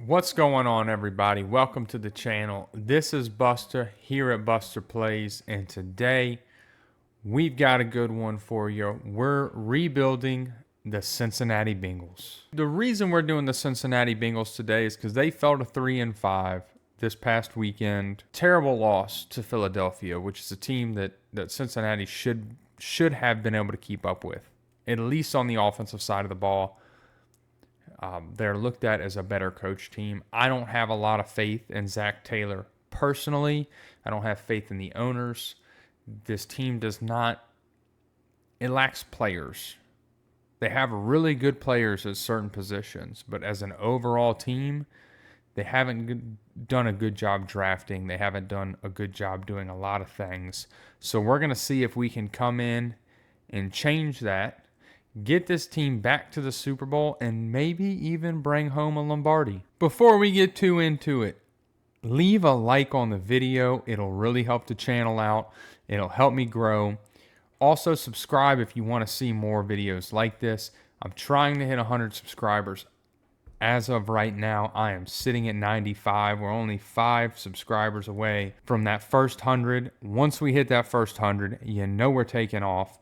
What's going on, everybody? Welcome to the channel. This is Buster here at Buster Plays, and today we've got a good one for you. We're rebuilding the Cincinnati Bengals. The reason we're doing the Cincinnati Bengals today is because they fell to 3-5 this past weekend. Terrible loss to Philadelphia, which is a team that Cincinnati should have been able to keep up with, at least on the offensive side of the ball. They're looked at as a better coach team. I don't have a lot of faith in Zach Taylor personally. I don't have faith in the owners. This team does not, it lacks players. They have really good players at certain positions, but as an overall team, they haven't done a good job drafting. They haven't done a good job doing a lot of things. So we're going to see if we can come in and change that, get this team back to the Super Bowl, and maybe even bring home a Lombardi. Before we get too into it, leave a like on the video. It'll really help the channel out. It'll help me grow. Also, subscribe if you want to see more videos like this. I'm trying to hit 100 subscribers. As of right now, I am sitting at 95. We're only 5 subscribers away from that first 100. Once we hit that first 100, you know we're taking off.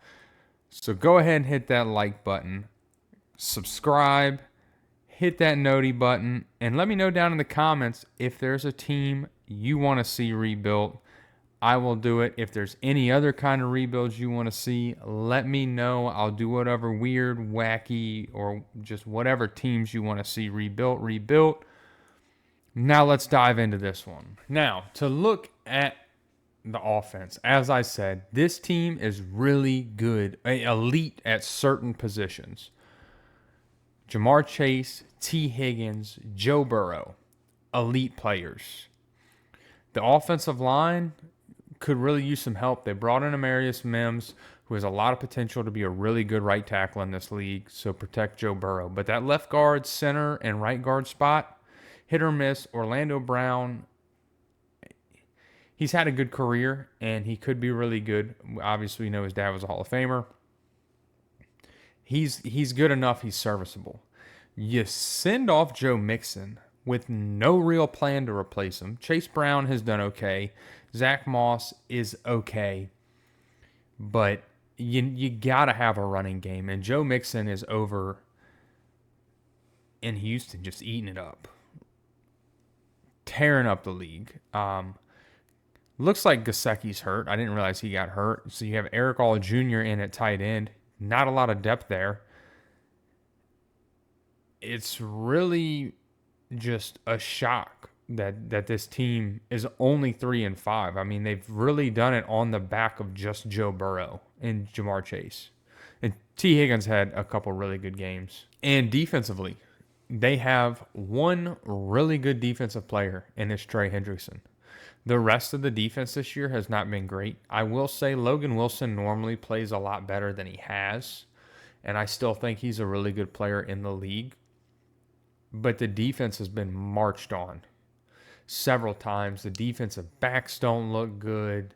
So go ahead and hit that like button, subscribe, hit that noti button, and let me know down in the comments if there's a team you want to see rebuilt. I will do it. If there's any other kind of rebuilds you want to see, let me know. I'll do whatever weird, wacky, or just whatever teams you want to see rebuilt. Now let's dive into this one. Now, to look at the offense, as I said, this team is really good, elite at certain positions. Jamar Chase, T. Higgins, Joe Burrow, elite players. The offensive line could really use some help. They brought in Amarius Mims, who has a lot of potential to be a really good right tackle in this league, so protect Joe Burrow. But that left guard, center, and right guard spot, hit or miss. Orlando Brown, he's had a good career, and he could be really good. Obviously, we know his dad was a Hall of Famer. He's good enough. He's serviceable. You send off Joe Mixon with no real plan to replace him. Chase Brown has done okay. Zach Moss is okay. But you got to have a running game, and Joe Mixon is over in Houston just eating it up, tearing up the league. Looks like Gesicki's hurt. I didn't realize he got hurt. So you have Eric All Jr. in at tight end. Not a lot of depth there. It's really just a shock that this team is only 3-5. I mean, they've really done it on the back of just Joe Burrow and Jamar Chase. And T. Higgins had a couple really good games. And defensively, they have one really good defensive player, and it's Trey Hendrickson. The rest of the defense this year has not been great. I will say Logan Wilson normally plays a lot better than he has, and I still think he's a really good player in the league. But the defense has been marched on several times. The defensive backs don't look good.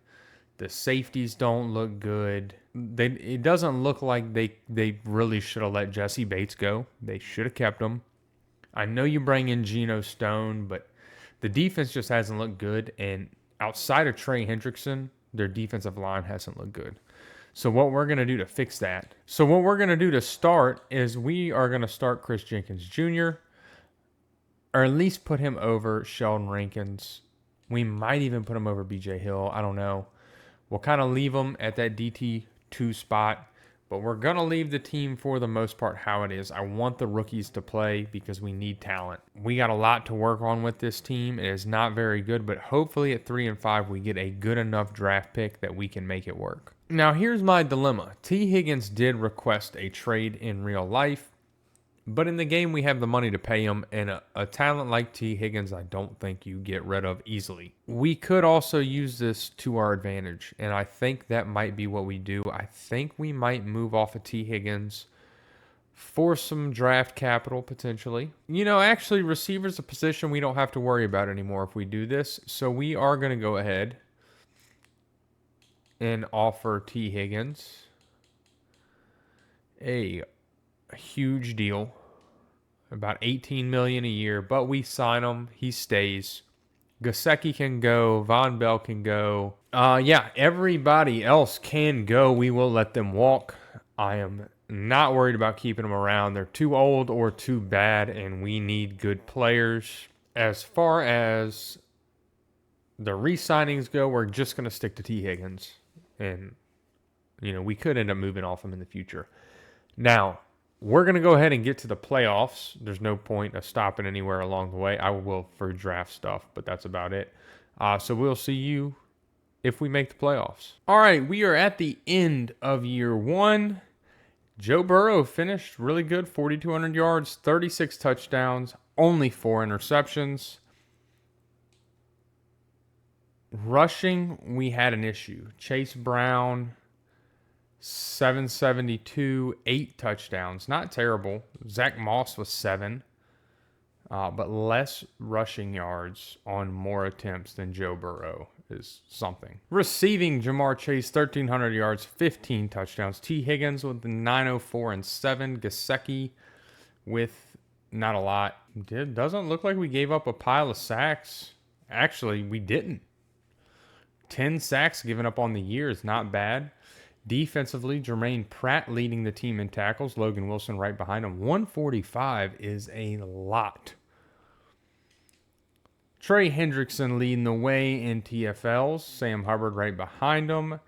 The safeties don't look good. It doesn't look like they really should have let Jesse Bates go. They should have kept him. I know you bring in Geno Stone, but the defense just hasn't looked good, and outside of Trey Hendrickson, their defensive line hasn't looked good. So what we're going to do to fix that? So what we're going to do to start is we are going to start Chris Jenkins Jr., or at least put him over Sheldon Rankins. We might even put him over B.J. Hill. I don't know. We'll kind of leave him at that DT2 spot. But we're going to leave the team for the most part how it is. I want the rookies to play because we need talent. We got a lot to work on with this team. It is not very good, but hopefully at 3-5 we get a good enough draft pick that we can make it work. Now here's my dilemma. T. Higgins did request a trade in real life, but in the game we have the money to pay him, and a talent like T. Higgins I don't think you get rid of easily. We could also use this to our advantage, and I think that might be what we do. I think we might move off of T. Higgins for some draft capital potentially. You know, actually receiver's a position we don't have to worry about anymore if we do this, so we are going to go ahead and offer T. Higgins a huge deal. about 18 million a year, but we sign him. He stays. Gasecki can go. Von Bell can go. Yeah, everybody else can go. We will let them walk. I am not worried about keeping them around. They're too old or too bad, and we need good players. As far as the re-signings go, we're just going to stick to T. Higgins. And, we could end up moving off him in the future. Now, we're going to go ahead and get to the playoffs. There's no point of stopping anywhere along the way. I will for draft stuff, but that's about it. So we'll see you if we make the playoffs. All right, we are at the end of year one. Joe Burrow finished really good, 4,200 yards, 36 touchdowns, only 4 interceptions. Rushing, we had an issue. Chase Brown, 772, 8 touchdowns. Not terrible. Zach Moss was 7. But less rushing yards on more attempts than Joe Burrow is something. Receiving, Jamar Chase, 1,300 yards, 15 touchdowns. T. Higgins with 904 and 7. Gasecki with not a lot. It doesn't look like we gave up a pile of sacks. Actually, we didn't. 10 sacks given up on the year is not bad. Defensively, Jermaine Pratt leading the team in tackles. Logan Wilson right behind him. 145 is a lot. Trey Hendrickson leading the way in TFLs. Sam Hubbard right behind him.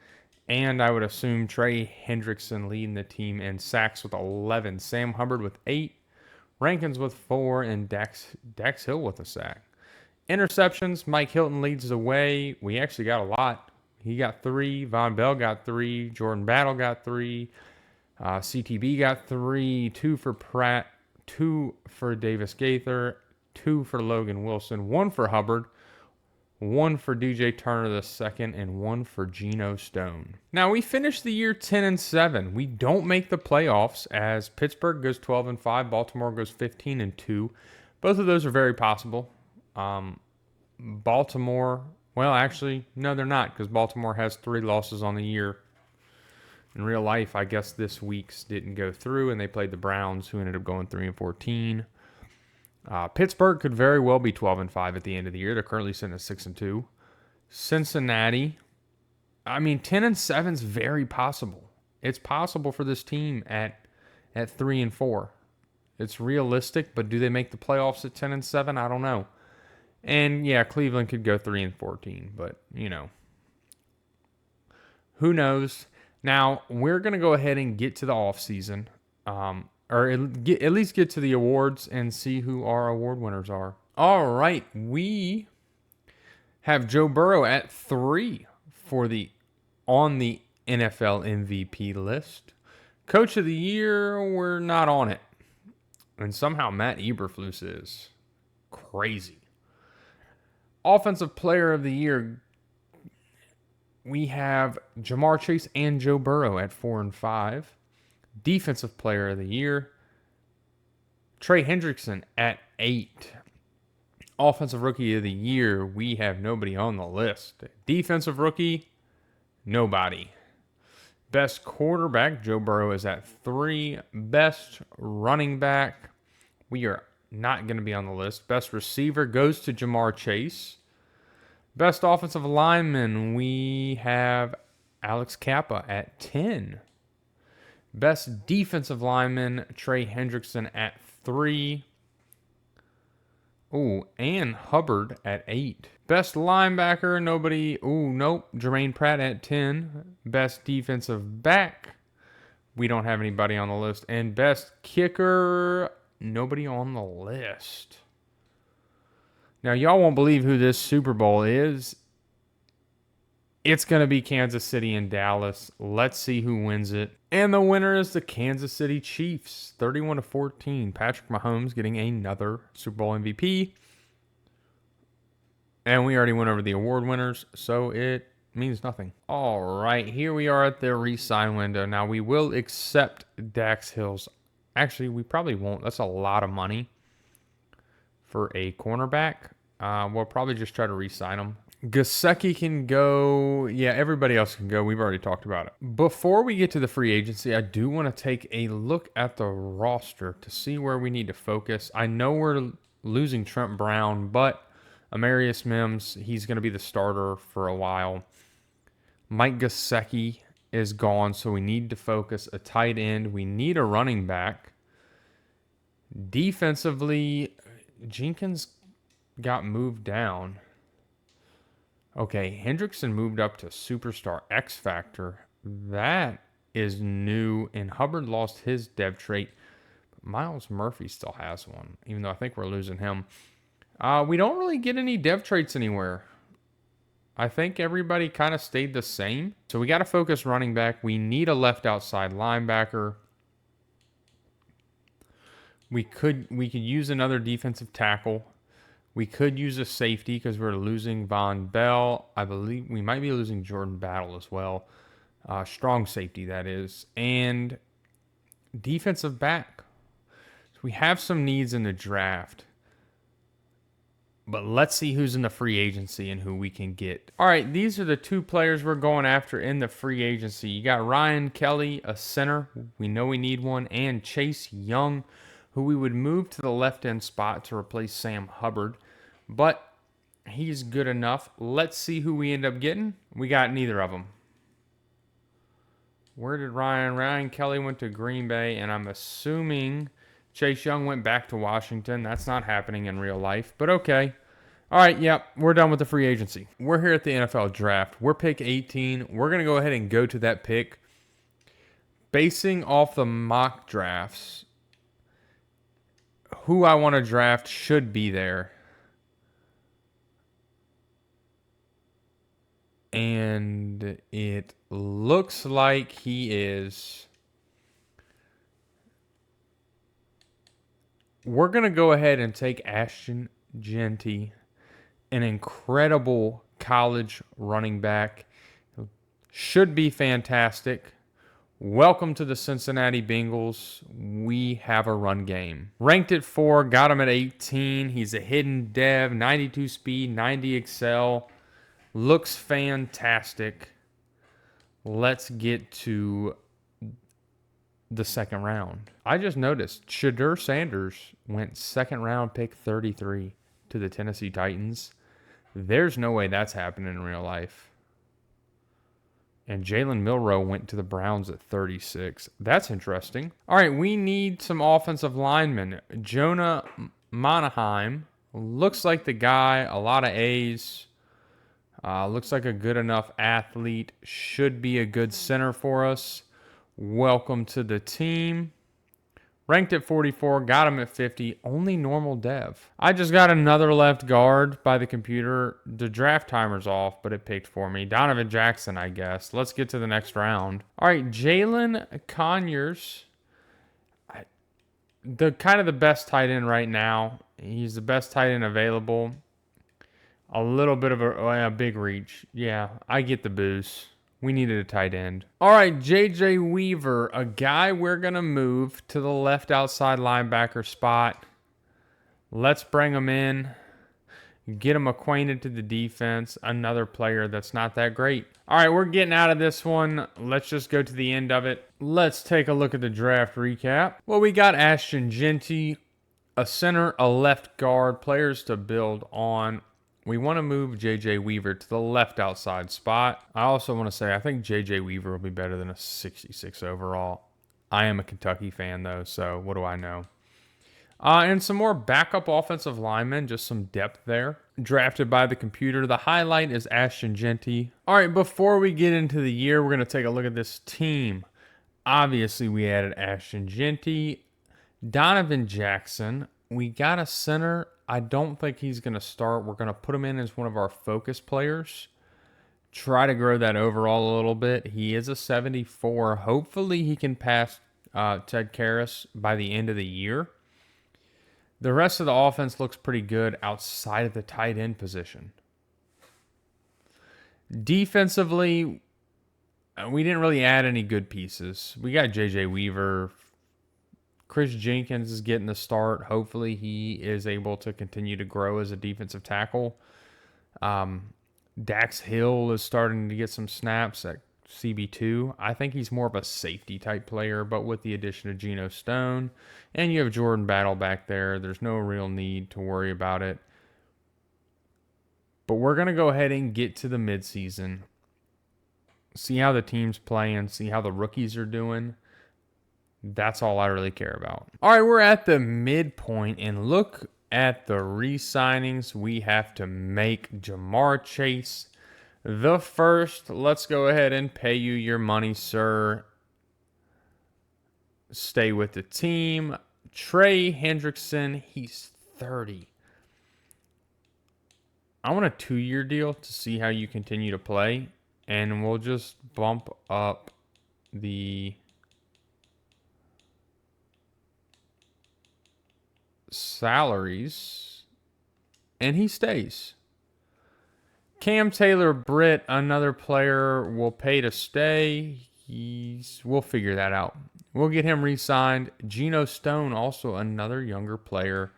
And I would assume Trey Hendrickson leading the team in sacks with 11. Sam Hubbard with 8. Rankins with 4. And Dax Hill with a sack. Interceptions, Mike Hilton leads the way. We actually got a lot. He got 3. Von Bell got 3. Jordan Battle got 3. CTB got 3. 2 for Pratt. 2 for Davis Gaither. 2 for Logan Wilson. 1 for Hubbard. 1 for DJ Turner II. And 1 for Geno Stone. Now, we finished the year 10-7. We don't make the playoffs as Pittsburgh goes 12-5. Baltimore goes 15-2. Both of those are very possible. Baltimore, well, actually, no, they're not, because Baltimore has 3 losses on the year. In real life, I guess this week's didn't go through, and they played the Browns, who ended up going 3-14. Pittsburgh could very well be 12-5 at the end of the year. They're currently sitting at 6-2. Cincinnati, 10-7 is very possible. It's possible for this team at 3-4. It's realistic, but do they make the playoffs at 10-7? I don't know. And yeah, Cleveland could go 3-14, but who knows? Now we're gonna go ahead and get to the offseason, or at least get to the awards and see who our award winners are. All right, we have Joe Burrow at 3 on the NFL MVP list. Coach of the Year, we're not on it, and somehow Matt Eberflus is crazy. Offensive Player of the Year, we have Jamar Chase and Joe Burrow at 4 and 5. Defensive Player of the Year, Trey Hendrickson at 8. Offensive Rookie of the Year, we have nobody on the list. Defensive Rookie, nobody. Best Quarterback, Joe Burrow is at 3. Best Running Back, we are not going to be on the list. Best Receiver goes to Jamar Chase. Best Offensive Lineman, we have Alex Kappa at 10. Best Defensive Lineman, Trey Hendrickson at 3. Oh, and Hubbard at 8. Best Linebacker, nobody. Oh, nope. Jermaine Pratt at 10. Best Defensive Back, we don't have anybody on the list. And Best Kicker, nobody on the list. Now, y'all won't believe who this Super Bowl is. It's going to be Kansas City and Dallas. Let's see who wins it. And the winner is the Kansas City Chiefs, 31-14. Patrick Mahomes getting another Super Bowl MVP. And we already went over the award winners, so it means nothing. All right, here we are at the re-sign window. Now, we will accept Dax Hill's. Actually, we probably won't. That's a lot of money for a cornerback. We'll probably just try to re-sign him. Gasecki can go. Yeah, everybody else can go. We've already talked about it. Before we get to the free agency, I do want to take a look at the roster to see where we need to focus. I know we're losing Trent Brown, but Amarius Mims, he's going to be the starter for a while. Mike Gesicki is gone, so we need to focus a tight end. We need a running back. Defensively, Jenkins got moved down. Okay, Hendrickson moved up to Superstar X Factor. That is new, and Hubbard lost his dev trait. But Miles Murphy still has one, even though I think we're losing him. We don't really get any dev traits anywhere. I think everybody kind of stayed the same. So we got to focus running back. We need a left outside linebacker. We could use another defensive tackle. We could use a safety because we're losing Von Bell. I believe we might be losing Jordan Battle as well. Strong safety, that is. And defensive back. So we have some needs in the draft. But let's see who's in the free agency and who we can get. All right, these are the two players we're going after in the free agency. You got Ryan Kelly, a center. We know we need one. And Chase Young, who we would move to the left end spot to replace Sam Hubbard. But he's good enough. Let's see who we end up getting. We got neither of them. Where did Ryan Kelly went to Green Bay, and I'm assuming Chase Young went back to Washington. That's not happening in real life, but okay. All right, yep, we're done with the free agency. We're here at the NFL draft. We're pick 18. We're going to go ahead and go to that pick. Basing off the mock drafts, who I want to draft should be there. And it looks like he is. We're going to go ahead and take Ashton Jeanty, an incredible college running back. Should be fantastic. Welcome to the Cincinnati Bengals. We have a run game. Ranked at 4, got him at 18. He's a hidden dev, 92 speed, 90 excel. Looks fantastic. Let's get to the second round. I just noticed Shadur Sanders went second round, pick 33 to the Tennessee Titans. There's no way that's happening in real life. And Jalen Milroe went to the Browns at 36. That's interesting. All right, we need some offensive linemen. Jonah Monaheim looks like the guy. A lot of A's. Looks like a good enough athlete. Should be a good center for us. Welcome to the team. Ranked at 44, got him at 50, only normal dev. I just got another left guard by the computer. The draft timer's off, but it picked for me. Donovan Jackson, I guess. Let's get to the next round. All right, Jalen Conyers. The kind of the best tight end right now. He's the best tight end available. A little bit of a big reach. Yeah, I get the boost. We needed a tight end. All right, J.J. Weaver, a guy we're going to move to the left outside linebacker spot. Let's bring him in. Get him acquainted to the defense. Another player that's not that great. All right, we're getting out of this one. Let's just go to the end of it. Let's take a look at the draft recap. Well, we got Ashton Jeanty, a center, a left guard, players to build on. We want to move J.J. Weaver to the left outside spot. I also want to say I think J.J. Weaver will be better than a 66 overall. I am a Kentucky fan, though, so what do I know? And some more backup offensive linemen, just some depth there. Drafted by the computer. The highlight is Ashton Jeanty. All right, before we get into the year, we're going to take a look at this team. Obviously, we added Ashton Jeanty. Donovan Jackson. We got a center. I don't think he's going to start. We're going to put him in as one of our focus players. Try to grow that overall a little bit. He is a 74. Hopefully he can pass Ted Karras by the end of the year. The rest of the offense looks pretty good outside of the tight end position. Defensively, we didn't really add any good pieces. We got J.J. Weaver. Chris Jenkins is getting the start. Hopefully he is able to continue to grow as a defensive tackle. Dax Hill is starting to get some snaps at CB2. I think he's more of a safety type player, but with the addition of Geno Stone, and you have Jordan Battle back there, there's no real need to worry about it. But we're going to go ahead and get to the midseason. See how the team's playing, see how the rookies are doing. That's all I really care about. All right, we're at the midpoint, and look at the re-signings we have to make. Jamar Chase, the first. Let's go ahead and pay you your money, sir. Stay with the team. Trey Hendrickson, he's 30. I want a 2-year deal to see how you continue to play, and we'll just bump up the salaries, and he stays. Cam Taylor-Britt, another player we'll pay to stay. We'll figure that out. We'll get him re-signed. Geno Stone, also another younger player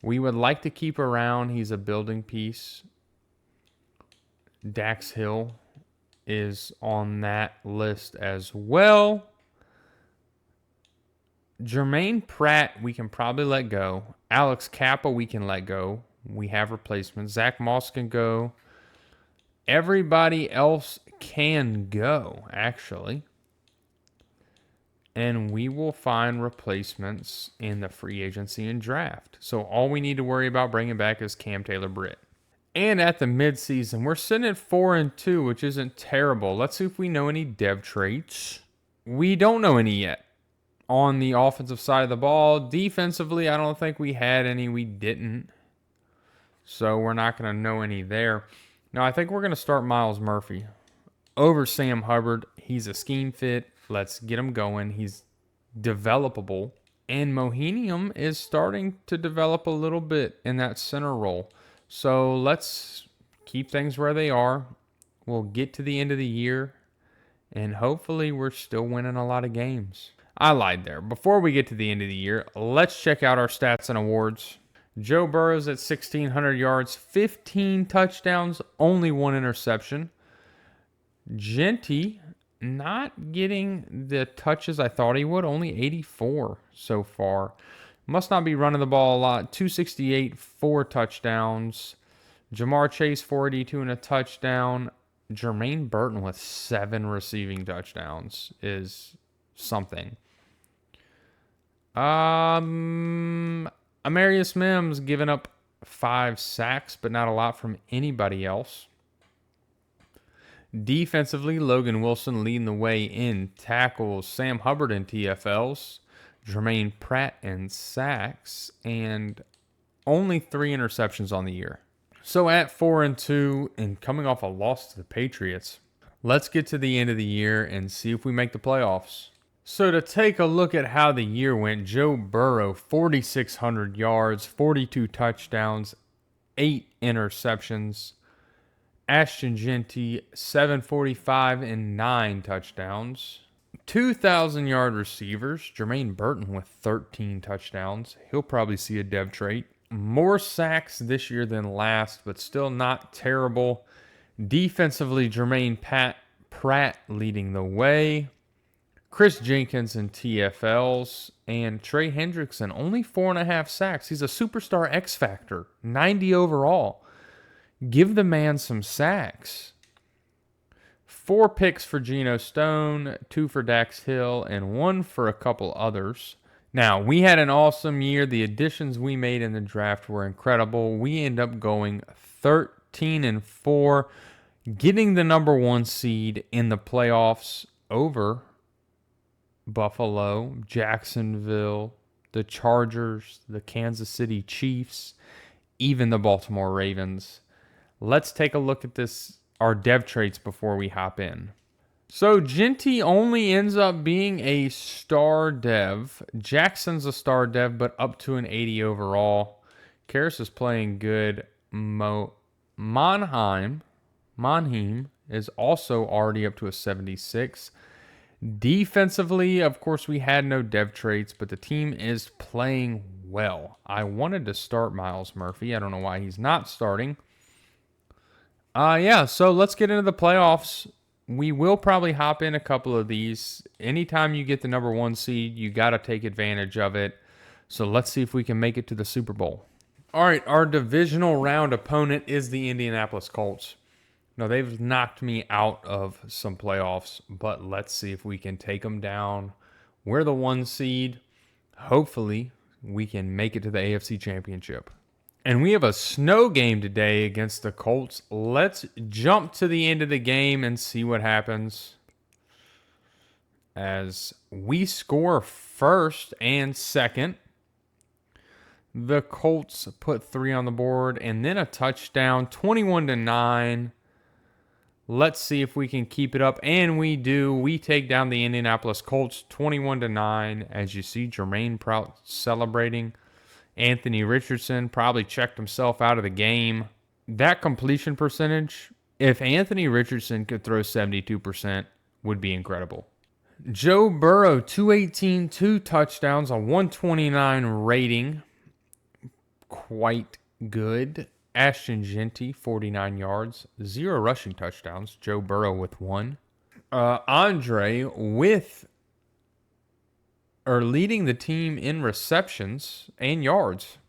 we would like to keep around. He's a building piece. Dax Hill is on that list as well. Jermaine Pratt, we can probably let go. Alex Kappa, we can let go. We have replacements. Zach Moss can go. Everybody else can go, actually. And we will find replacements in the free agency and draft. So all we need to worry about bringing back is Cam Taylor-Britt. And at the midseason, we're sitting at 4-2, which isn't terrible. Let's see if we know any dev traits. We don't know any yet. On the offensive side of the ball, defensively, I don't think we had any. We didn't. So we're not going to know any there. Now, I think we're going to start Myles Murphy over Sam Hubbard. He's a scheme fit. Let's get him going. He's developable. And Mohinium is starting to develop a little bit in that center role. So let's keep things where they are. We'll get to the end of the year, and hopefully we're still winning a lot of games. I lied there. Before we get to the end of the year, let's check out our stats and awards. Joe Burrow's at 1,600 yards, 15 touchdowns, only 1 interception. Genty not getting the touches I thought he would, only 84 so far. Must not be running the ball a lot. 268, 4 touchdowns. Jamar Chase, 482 and a touchdown. Jermaine Burton with 7 receiving touchdowns is something. Amarius Mims giving up 5 sacks, but not a lot from anybody else. Defensively, Logan Wilson leading the way in tackles. Sam Hubbard in TFLs. Jermaine Pratt in sacks. And only 3 interceptions on the year. So at 4-2 and coming off a loss to the Patriots, let's get to the end of the year and see if we make the playoffs. So to take a look at how the year went, Joe Burrow, 4,600 yards, 42 touchdowns, 8 interceptions. Ashton Genty, 745 and 9 touchdowns. 2,000-yard receivers. Jermaine Burton with 13 touchdowns. He'll probably see a dev trait. More sacks this year than last, but still not terrible. Defensively, Jermaine Pratt leading the way. Chris Jenkins in TFLs. And Trey Hendrickson, only 4.5 sacks. He's a superstar X Factor. 90 overall. Give the man some sacks. 4 picks for Geno Stone, 2 for Dax Hill, and 1 for a couple others. Now, we had an awesome year. The additions we made in the draft were incredible. We end up going 13-4, getting the number 1 seed in the playoffs over Buffalo, Jacksonville, the Chargers, the Kansas City Chiefs, even the Baltimore Ravens. Let's take a look at our dev traits before we hop in. So Genty only ends up being a star dev. Jackson's a star dev, but up to an 80 overall. Karras is playing good. Monheim is also already up to a 76. Defensively, of course, we had no dev traits, but the team is playing well. I wanted to start Myles Murphy. I don't know why he's not starting. Yeah, so let's get into the playoffs. We will probably hop in a couple of these. Anytime you get the number 1 seed, you got to take advantage of it. So let's see if we can make it to the Super Bowl. All right, our divisional round opponent is the Indianapolis Colts. Now, they've knocked me out of some playoffs, but let's see if we can take them down. We're the 1 seed. Hopefully, we can make it to the AFC Championship. And we have a snow game today against the Colts. Let's jump to the end of the game and see what happens. As we score first and second, the Colts put 3 on the board and then a touchdown, 21-9. Let's see if we can keep it up, and we do. We take down the Indianapolis Colts 21-9. As you see, Jermaine Prout celebrating. Anthony Richardson probably checked himself out of the game. That completion percentage, if Anthony Richardson could throw 72%, would be incredible. Joe Burrow, 218, 2 touchdowns, a 129 rating. Quite good. Ashton Genty, 49 yards, 0 rushing touchdowns. Joe Burrow with 1. Andre leading the team in receptions and yards.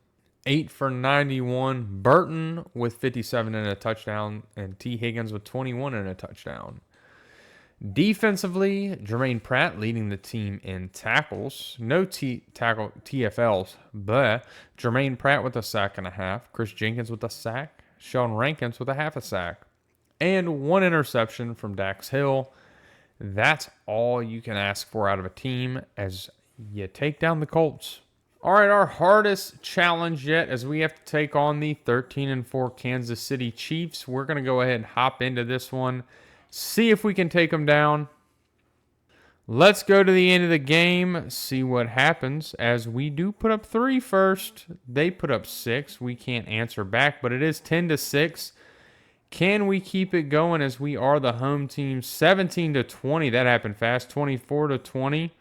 8 for 91. Burton with 57 and a touchdown, and T. Higgins with 21 and a touchdown. Defensively, Jermaine Pratt leading the team in tackles. No TFLs, but Jermaine Pratt with a sack and a half. Chris Jenkins with a sack. Sean Rankins with a half a sack. And 1 interception from Dax Hill. That's all you can ask for out of a team as you take down the Colts. All right, our hardest challenge yet as we have to take on the 13-4 Kansas City Chiefs. We're going to go ahead and hop into this one. See if we can take them down. Let's go to the end of the game, see what happens, as we do put up 3 first. They put up 6. We can't answer back, but it is 10-6. Can we keep it going as we are the home team? 17-20. That happened fast. 24-20.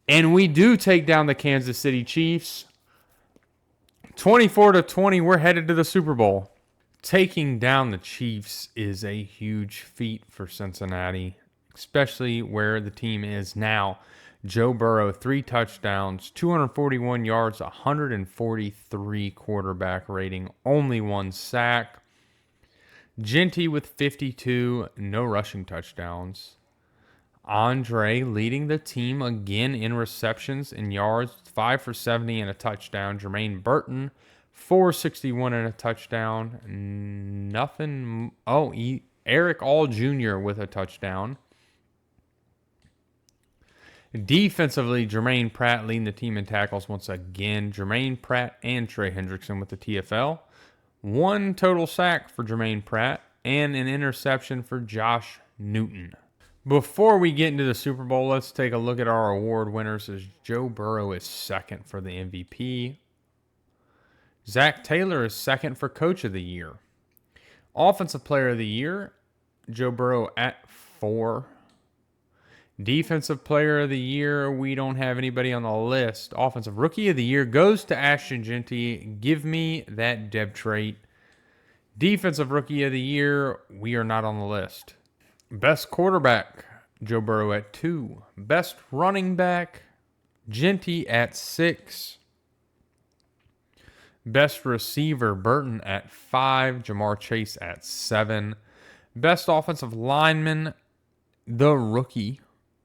And we do take down the Kansas City Chiefs. 24-20. We're headed to the Super Bowl. Taking down the Chiefs is a huge feat for Cincinnati, especially where the team is now. Joe Burrow, 3 touchdowns, 241 yards, 143 quarterback rating, only 1 sack. Genty with 52, no rushing touchdowns. Andre leading the team again in receptions and yards, 5 for 70 and a touchdown. Jermaine Burton, 461 and a touchdown. Nothing. Eric All Jr. with a touchdown. Defensively, Jermaine Pratt leading the team in tackles once again. Jermaine Pratt and Trey Hendrickson with the TFL. 1 total sack for Jermaine Pratt and an interception for Josh Newton. Before we get into the Super Bowl, let's take a look at our award winners as Joe Burrow is second for the MVP. Zach Taylor is second for Coach of the Year. Offensive Player of the Year, Joe Burrow at 4. Defensive Player of the Year, we don't have anybody on the list. Offensive Rookie of the Year goes to Ashton Genty. Give me that Deb trait. Defensive Rookie of the Year, we are not on the list. Best Quarterback, Joe Burrow at 2. Best Running Back, Genty at 6. Best Receiver, Burton at 5. Jamar Chase at 7. Best Offensive Lineman, the Rookie,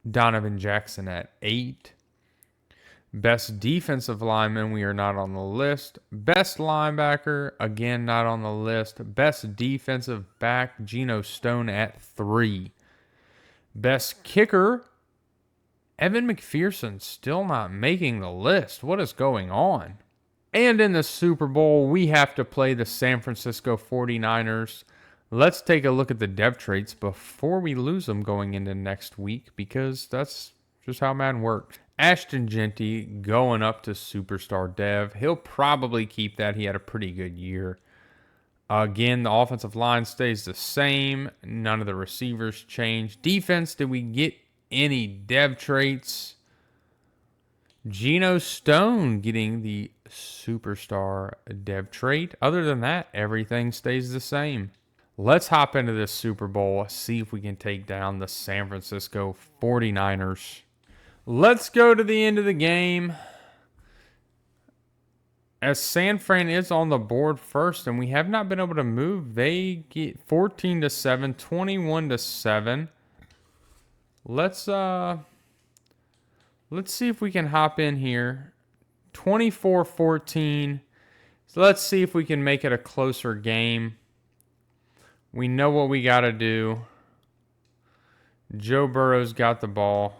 Donovan Jackson at 8. Best Defensive Lineman, we are not on the list. Best Linebacker, again not on the list. Best Defensive Back, Geno Stone at 3. Best Kicker, Evan McPherson, still not making the list. What is going on? And in the Super Bowl, we have to play the San Francisco 49ers. Let's take a look at the depth traits before we lose them going into next week, because that's just how Madden works. Ashton Genty going up to Superstar Dev. He'll probably keep that. He had a pretty good year. Again, the offensive line stays the same. None of the receivers change. Defense, did we get any dev traits? Geno Stone getting the Superstar Dev trait. Other than that, everything stays the same. Let's hop into this Super Bowl, see if we can take down the San Francisco 49ers. Let's go to the end of the game. As San Fran is on the board first, and we have not been able to move. They get 14-7, 21-7. Let's see if we can hop in here. 24-14. So let's see if we can make it a closer game. We know what we got to do. Joe Burrow's got the ball.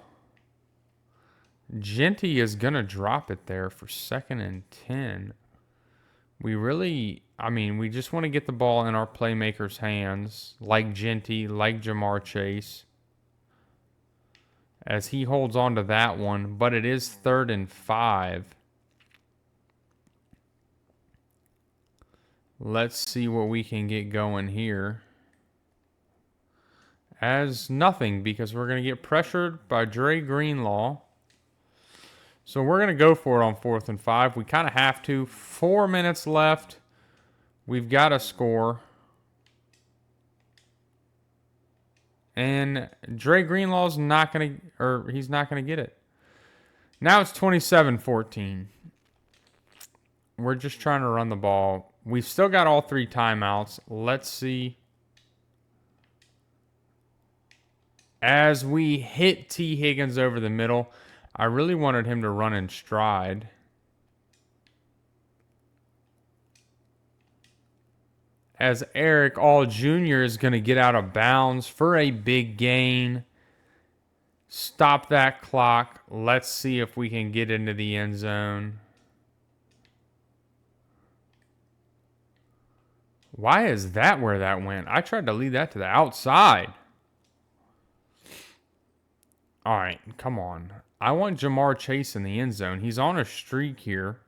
Genty is going to drop it there for 2nd and 10. We just want to get the ball in our playmakers' hands, like Genty, like Jamar Chase, as he holds on to that one, but it is 3rd and 5. Let's see what we can get going here. As nothing, because we're going to get pressured by Dre Greenlaw. So we're going to go for it on 4th and 5. We kind of have to. 4 minutes left. We've got to score. And Dre Greenlaw's not going to, or he's not going to get it. Now it's 27-14. We're just trying to run the ball. We've still got all 3 timeouts. Let's see. As we hit T. Higgins over the middle, I really wanted him to run in stride. As Eric All Jr. is going to get out of bounds for a big gain. Stop that clock. Let's see if we can get into the end zone. Why is that where that went? I tried to lead that to the outside. All right, come on. I want Jamar Chase in the end zone. He's on a streak here.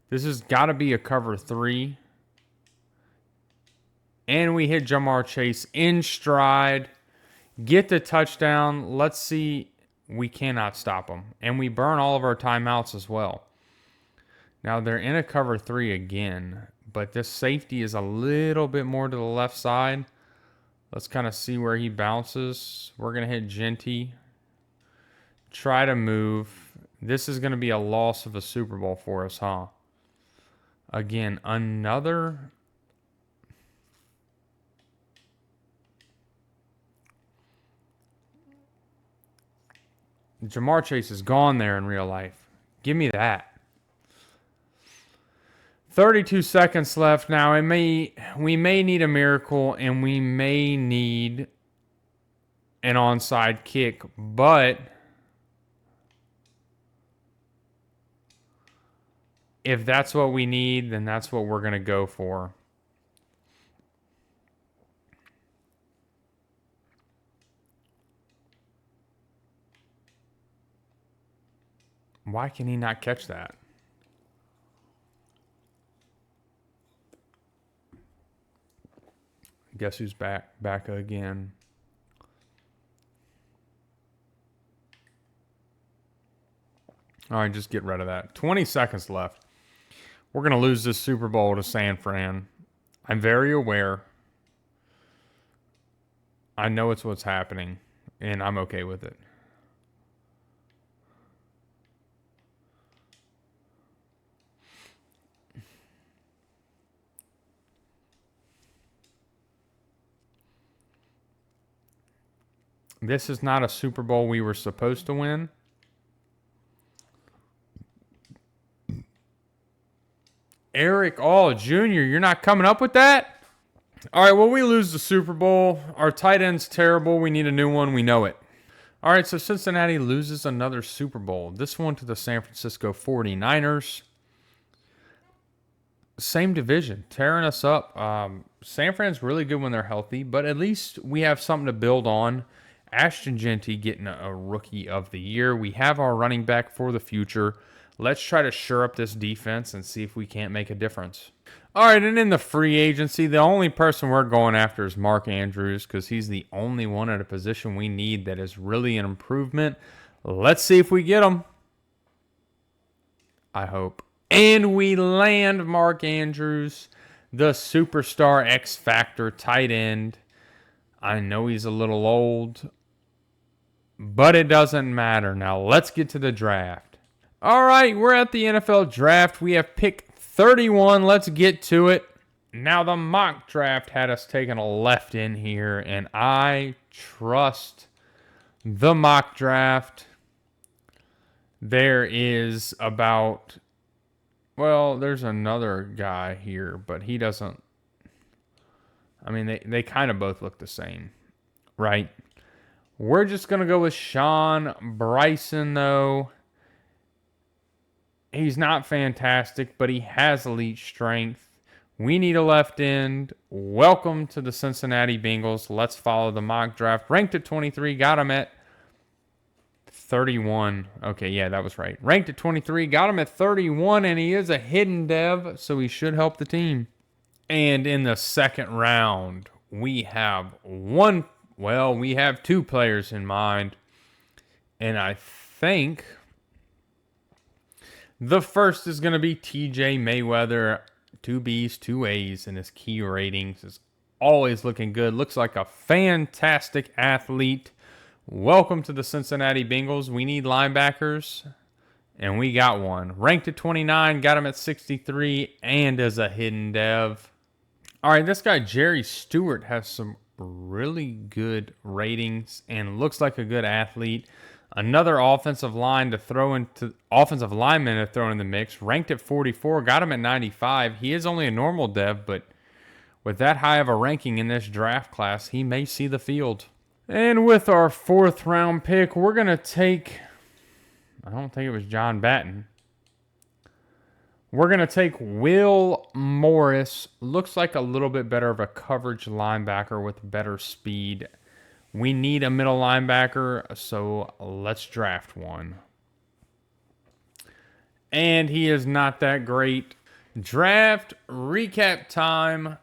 This has got to be a cover 3. And we hit Jamar Chase in stride. Get the touchdown. Let's see. We cannot stop him. And we burn all of our timeouts as well. Now they're in a cover 3 again. But this safety is a little bit more to the left side. Let's kind of see where he bounces. We're going to hit Genty. Try to move. This is going to be a loss of a Super Bowl for us, huh? Again, another. Jamar Chase is gone there in real life. Give me that. 32 seconds left now. We may need a miracle, and we may need an onside kick, but if that's what we need, then that's what we're going to go for. Why can he not catch that? Guess who's back? Back again. All right, just get rid of that. 20 seconds left. We're going to lose this Super Bowl to San Fran. I'm very aware. I know it's what's happening, and I'm okay with it. This is not a Super Bowl we were supposed to win. Eric All Jr., you're not coming up with that? All right, well, we lose the Super Bowl. Our tight end's terrible. We need a new one. We know it. All right, so Cincinnati loses another Super Bowl. This one to the San Francisco 49ers. Same division, tearing us up. San Fran's really good when they're healthy, but at least we have something to build on. Ashton Genty getting a Rookie of the Year. We have our running back for the future. Let's try to shore up this defense and see if we can't make a difference. All right, and in the free agency, the only person we're going after is Mark Andrews because he's the only one at a position we need that is really an improvement. Let's see if we get him. I hope. And we land Mark Andrews. the superstar X Factor tight end. I know he's a little old, but it doesn't matter. Now let's get to the draft. All right, we're at the NFL draft. We have pick 31. Let's get to it. Now the mock draft had us taking a left in here, and I trust the mock draft. There is about, well, there's another guy here, but he doesn't. I mean, they kind of both look the same, right? We're just going to go with Sean Bryson, though. He's not fantastic, but he has elite strength. We need a left end. Welcome to the Cincinnati Bengals. Let's follow the mock draft. Ranked at 23, got him at 31. Okay, yeah, that was right. Ranked at 23, got him at 31, and he is a hidden dev, so he should help the team. And in the second round, we have two players in mind. And I think the first is going to be TJ Mayweather. 2 B's, 2 A's, and his key ratings is always looking good. Looks like a fantastic athlete. Welcome to the Cincinnati Bengals. We need linebackers, and we got one. Ranked at 29, got him at 63, and as a hidden dev. All right, this guy, Jerry Stewart, has some really good ratings and looks like a good athlete. Another offensive lineman to throw in the mix. Ranked at 44, got him at 95. He is only a normal dev, but with that high of a ranking in this draft class, he may see the field. And with our 4th round pick, we're going to take, I don't think it was John Batten. We're going to take Will Morris. Looks like a little bit better of a coverage linebacker with better speed. We need a middle linebacker, so let's draft one. And he is not that great. Draft recap time.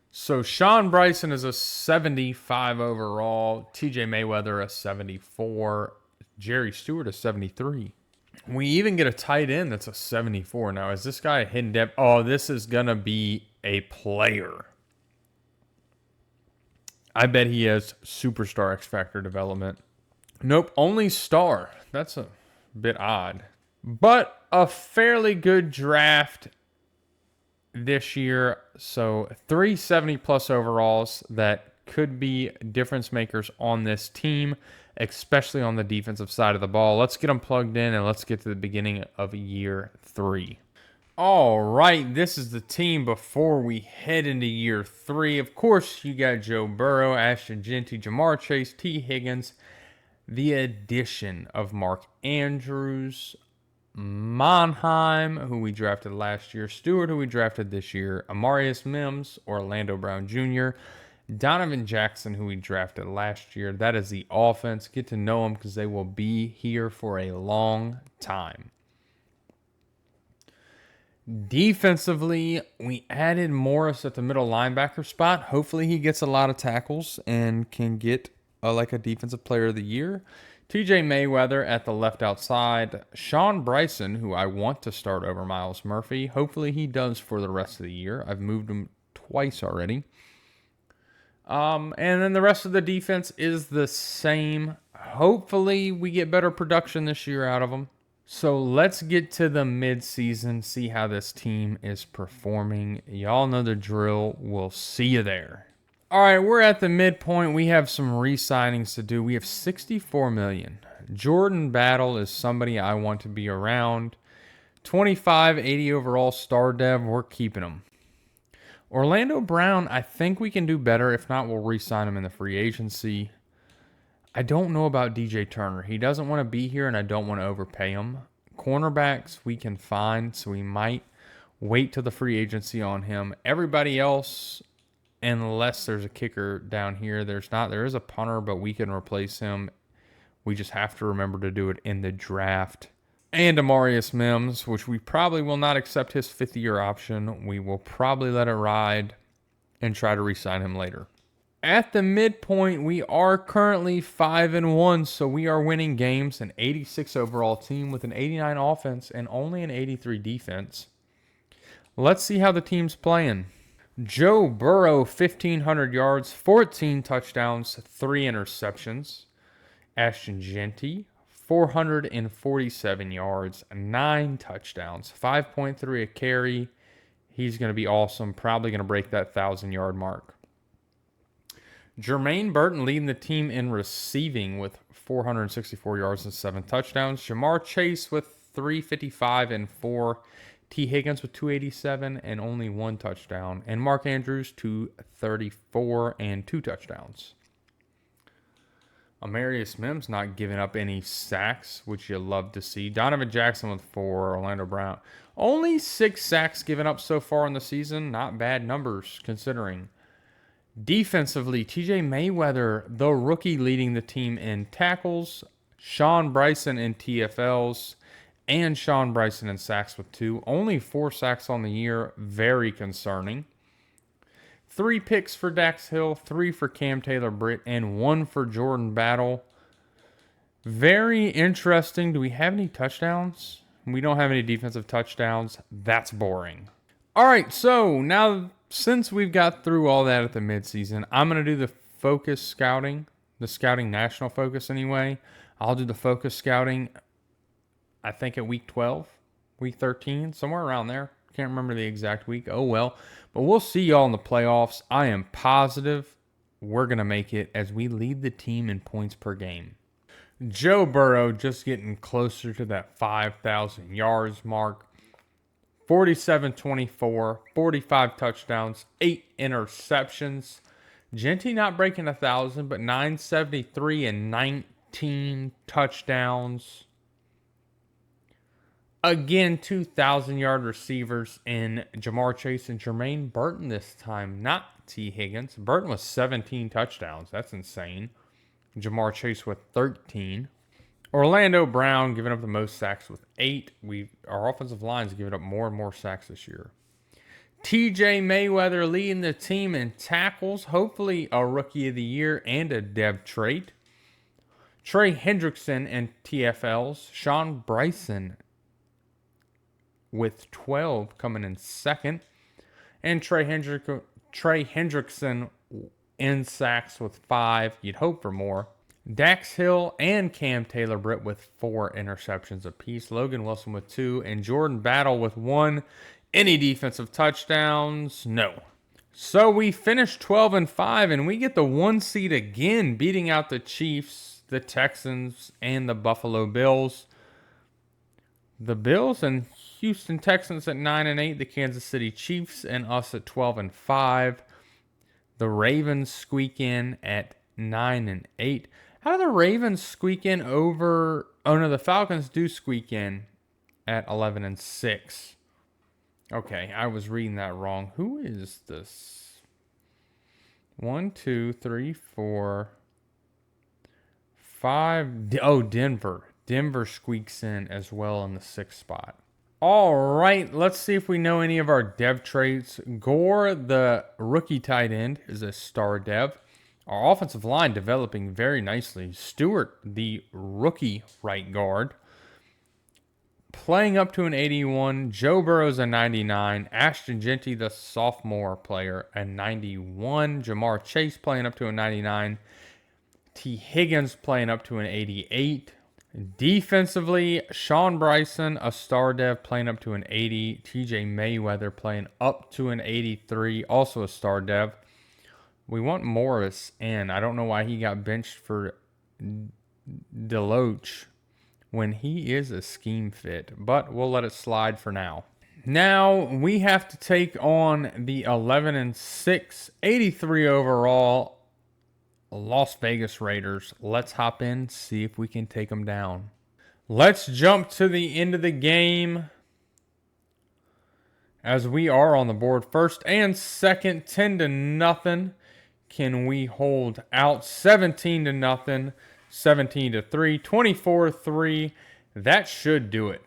So Sean Bryson is a 75 overall. TJ Mayweather a 74. Jerry Stewart a 73. We even get a tight end that's a 74. Now, is this guy a hidden depth? Oh, this is going to be a player. I bet he has superstar X Factor development. Nope, only star. That's a bit odd. But a fairly good draft this year. So 370 plus overalls that could be difference makers on this team, especially on the defensive side of the ball. Let's get them plugged in and let's get to the beginning of year 3. All right, this is the team before we head into year 3. Of course, you got Joe Burrow, Ashton Jeanty, Jamar Chase, T. Higgins, the addition of Mark Andrews, Monheim, who we drafted last year, Stewart, who we drafted this year, Amarius Mims, Orlando Brown Jr., Donovan Jackson, who we drafted last year. That is the offense. Get to know them because they will be here for a long time. Defensively, we added Morris at the middle linebacker spot. Hopefully he gets a lot of tackles and can get a defensive player of the year. TJ Mayweather at the left outside. Sean Bryson, who I want to start over Myles Murphy. Hopefully he does for the rest of the year. I've moved him twice already. And then the rest of the defense is the same. Hopefully we get better production this year out of them. So let's get to the midseason, see how this team is performing. Y'all know the drill. We'll see you there. All right, we're at the midpoint. We have some re-signings to do. We have $64 million. Jordan Battle is somebody I want to be around. 25, 80 overall star dev. We're keeping him. Orlando Brown, I think we can do better. If not, we'll re-sign him in the free agency. I don't know about DJ Turner. He doesn't want to be here, and I don't want to overpay him. Cornerbacks we can find, so we might wait till the free agency on him. Everybody else, unless there's a kicker down here, there's not. There is a punter, but we can replace him. We just have to remember to do it in the draft. And Amarius Mims, which we probably will not accept his 5th-year option. We will probably let it ride and try to re-sign him later. At the midpoint, we are currently 5-1, so we are winning games. An 86 overall team with an 89 offense and only an 83 defense. Let's see how the team's playing. Joe Burrow, 1,500 yards, 14 touchdowns, 3 interceptions. Ashton Jeanty, 447 yards, 9 touchdowns, 5.3 a carry. He's going to be awesome. Probably going to break that 1,000-yard mark. Jermaine Burton leading the team in receiving with 464 yards and 7 touchdowns. Jamar Chase with 355 and 4. T. Higgins with 287 and only 1 touchdown. And Mark Andrews, 234 and 2 touchdowns. Amarius Mims not giving up any sacks, which you love to see. Donovan Jackson with 4. Orlando Brown. Only 6 sacks given up so far in the season. Not bad numbers considering. Defensively, TJ Mayweather, the rookie, leading the team in tackles. Sean Bryson in TFLs. And Sean Bryson in sacks with 2. Only 4 sacks on the year. Very concerning. 3 picks for Dax Hill, 3 for Cam Taylor-Britt, and 1 for Jordan Battle. Very interesting. Do we have any touchdowns? We don't have any defensive touchdowns. That's boring. All right, so now since we've got through all that at the midseason, I'm going to do the focus scouting, the scouting national focus anyway. I'll do the focus scouting, I think, at week 12, week 13, somewhere around there. Can't remember the exact week. Oh, well. But we'll see y'all in the playoffs. I am positive we're going to make it as we lead the team in points per game. Joe Burrow just getting closer to that 5,000 yards mark. 47-24, 45 touchdowns, 8 interceptions. Jeanty not breaking 1,000, but 973 and 19 touchdowns. Again, 2,000-yard receivers in Jamar Chase and Jermaine Burton this time, not T. Higgins. Burton with 17 touchdowns. That's insane. Jamar Chase with 13. Orlando Brown giving up the most sacks with 8. Our offensive line's giving up more and more sacks this year. TJ Mayweather leading the team in tackles. Hopefully a Rookie of the Year and a Dev trait. Trey Hendrickson in TFLs. Sean Bryson with 12 coming in second. And Trey Hendrickson in sacks with 5. You'd hope for more. Dax Hill and Cam Taylor-Britt with 4 interceptions apiece. Logan Wilson with 2. And Jordan Battle with 1. Any defensive touchdowns? No. So we finished 12-5, and we get the 1 seed again, beating out the Chiefs, the Texans, and the Buffalo Bills. The Bills and Houston Texans at 9-8, the Kansas City Chiefs and us at 12-5. The Ravens squeak in at 9-8. How do the Ravens squeak in over? Oh no, the Falcons do squeak in at 11-6. Okay, I was reading that wrong. Who is this? 1, 2, 3, 4, 5. Oh, Denver. Denver squeaks in as well in the 6th spot. All right, let's see if we know any of our dev traits. Gore, the rookie tight end, is a star dev. Our offensive line developing very nicely. Stewart, the rookie right guard, playing up to an 81. Joe Burrow's a 99. Ashton Jeanty, the sophomore player, a 91. Jamar Chase playing up to a 99. T. Higgins playing up to an 88. Defensively, Sean Bryson, a star dev, playing up to an 80. TJ Mayweather playing up to an 83, also a star dev. We want Morris in. I don't know why he got benched for Deloach when he is a scheme fit, but we'll let it slide for now. Now we have to take on the 11-6, 83 overall Las Vegas Raiders. Let's hop in, see if we can take them down. Let's jump to the end of the game as we are on the board. First and second, 10-0. Can we hold out? 17-0, 17-3, 24-3. That should do it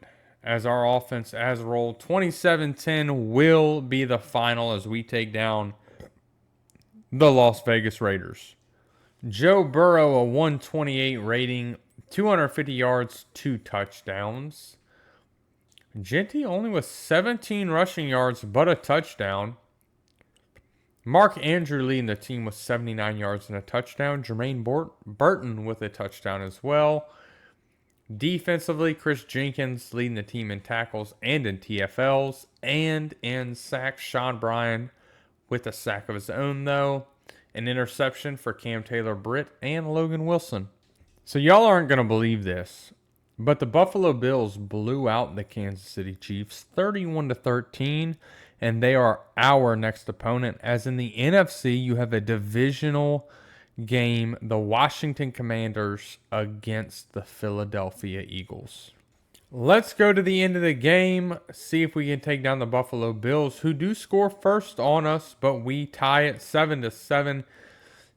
as our offense has rolled. 27-10 will be the final as we take down the Las Vegas Raiders. Joe Burrow, a 128 rating, 250 yards, 2 touchdowns. Genty only with 17 rushing yards but a touchdown. Mark Andrew leading the team with 79 yards and a touchdown. Jermaine Burton with a touchdown as well. Defensively, Chris Jenkins leading the team in tackles and in TFLs and in sacks. Sean Bryan with a sack of his own, though. An interception for Cam Taylor-Britt and Logan Wilson. So y'all aren't going to believe this, but the Buffalo Bills blew out the Kansas City Chiefs 31-13, and they are our next opponent. As in the NFC, you have a divisional game, the Washington Commanders against the Philadelphia Eagles. Let's go to the end of the game, see if we can take down the Buffalo Bills, who do score first on us, but we tie it 7-7,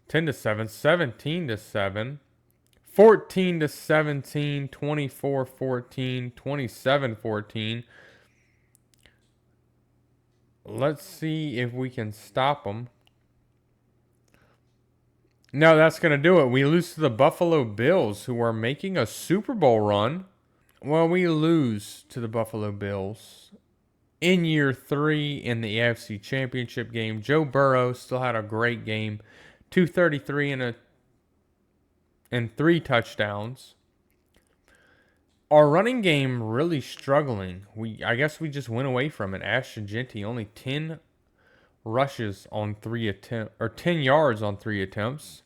10-7, 17-7, 14-17, 24-14, 27-14. Let's see if we can stop them. No, that's going to do it. We lose to the Buffalo Bills, who are making a Super Bowl run. Well, we lose to the Buffalo Bills in year 3 in the AFC Championship game. Joe Burrow still had a great game, 233 and 3 touchdowns. Our running game really struggling. I guess we just went away from it. Ashton Genty only 10 rushes on 3 attempts, or 10 yards on 3 attempts.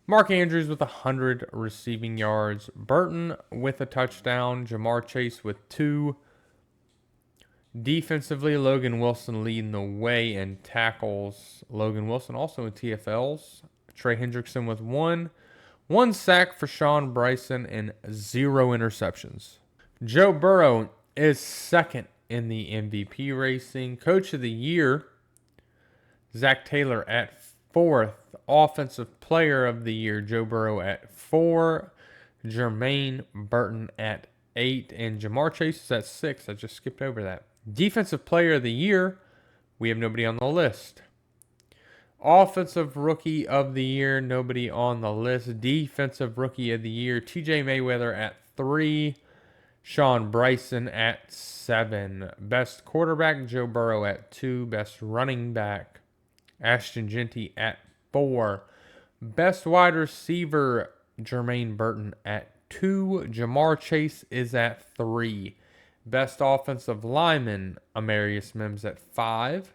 Mark Andrews with 100 receiving yards. Burton with a touchdown. Jamar Chase with 2. Defensively, Logan Wilson leading the way in tackles. Logan Wilson also in TFLs. Trey Hendrickson with 1. 1 sack for Sean Bryson and 0 interceptions. Joe Burrow is second in the MVP racing. Coach of the Year, Zach Taylor at 4th. Offensive Player of the Year, Joe Burrow at 4. Jermaine Burton at 8. And Jamar Chase is at 6. I just skipped over that. Defensive Player of the Year, we have nobody on the list. Offensive Rookie of the Year, nobody on the list. Defensive Rookie of the Year, TJ Mayweather at 3. Sean Bryson at 7. Best Quarterback, Joe Burrow at 2. Best Running Back, Ashton Genty at 4. Best Wide Receiver, Jermaine Burton at 2. Jamar Chase is at 3. Best Offensive Lineman, Amarius Mims at 5.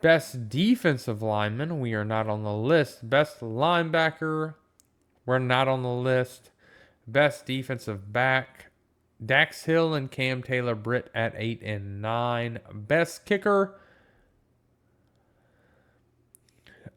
Best Defensive Lineman, we are not on the list. Best Linebacker, we're not on the list. Best Defensive Back, Dax Hill and Cam Taylor-Britt at 8 and 9. Best Kicker,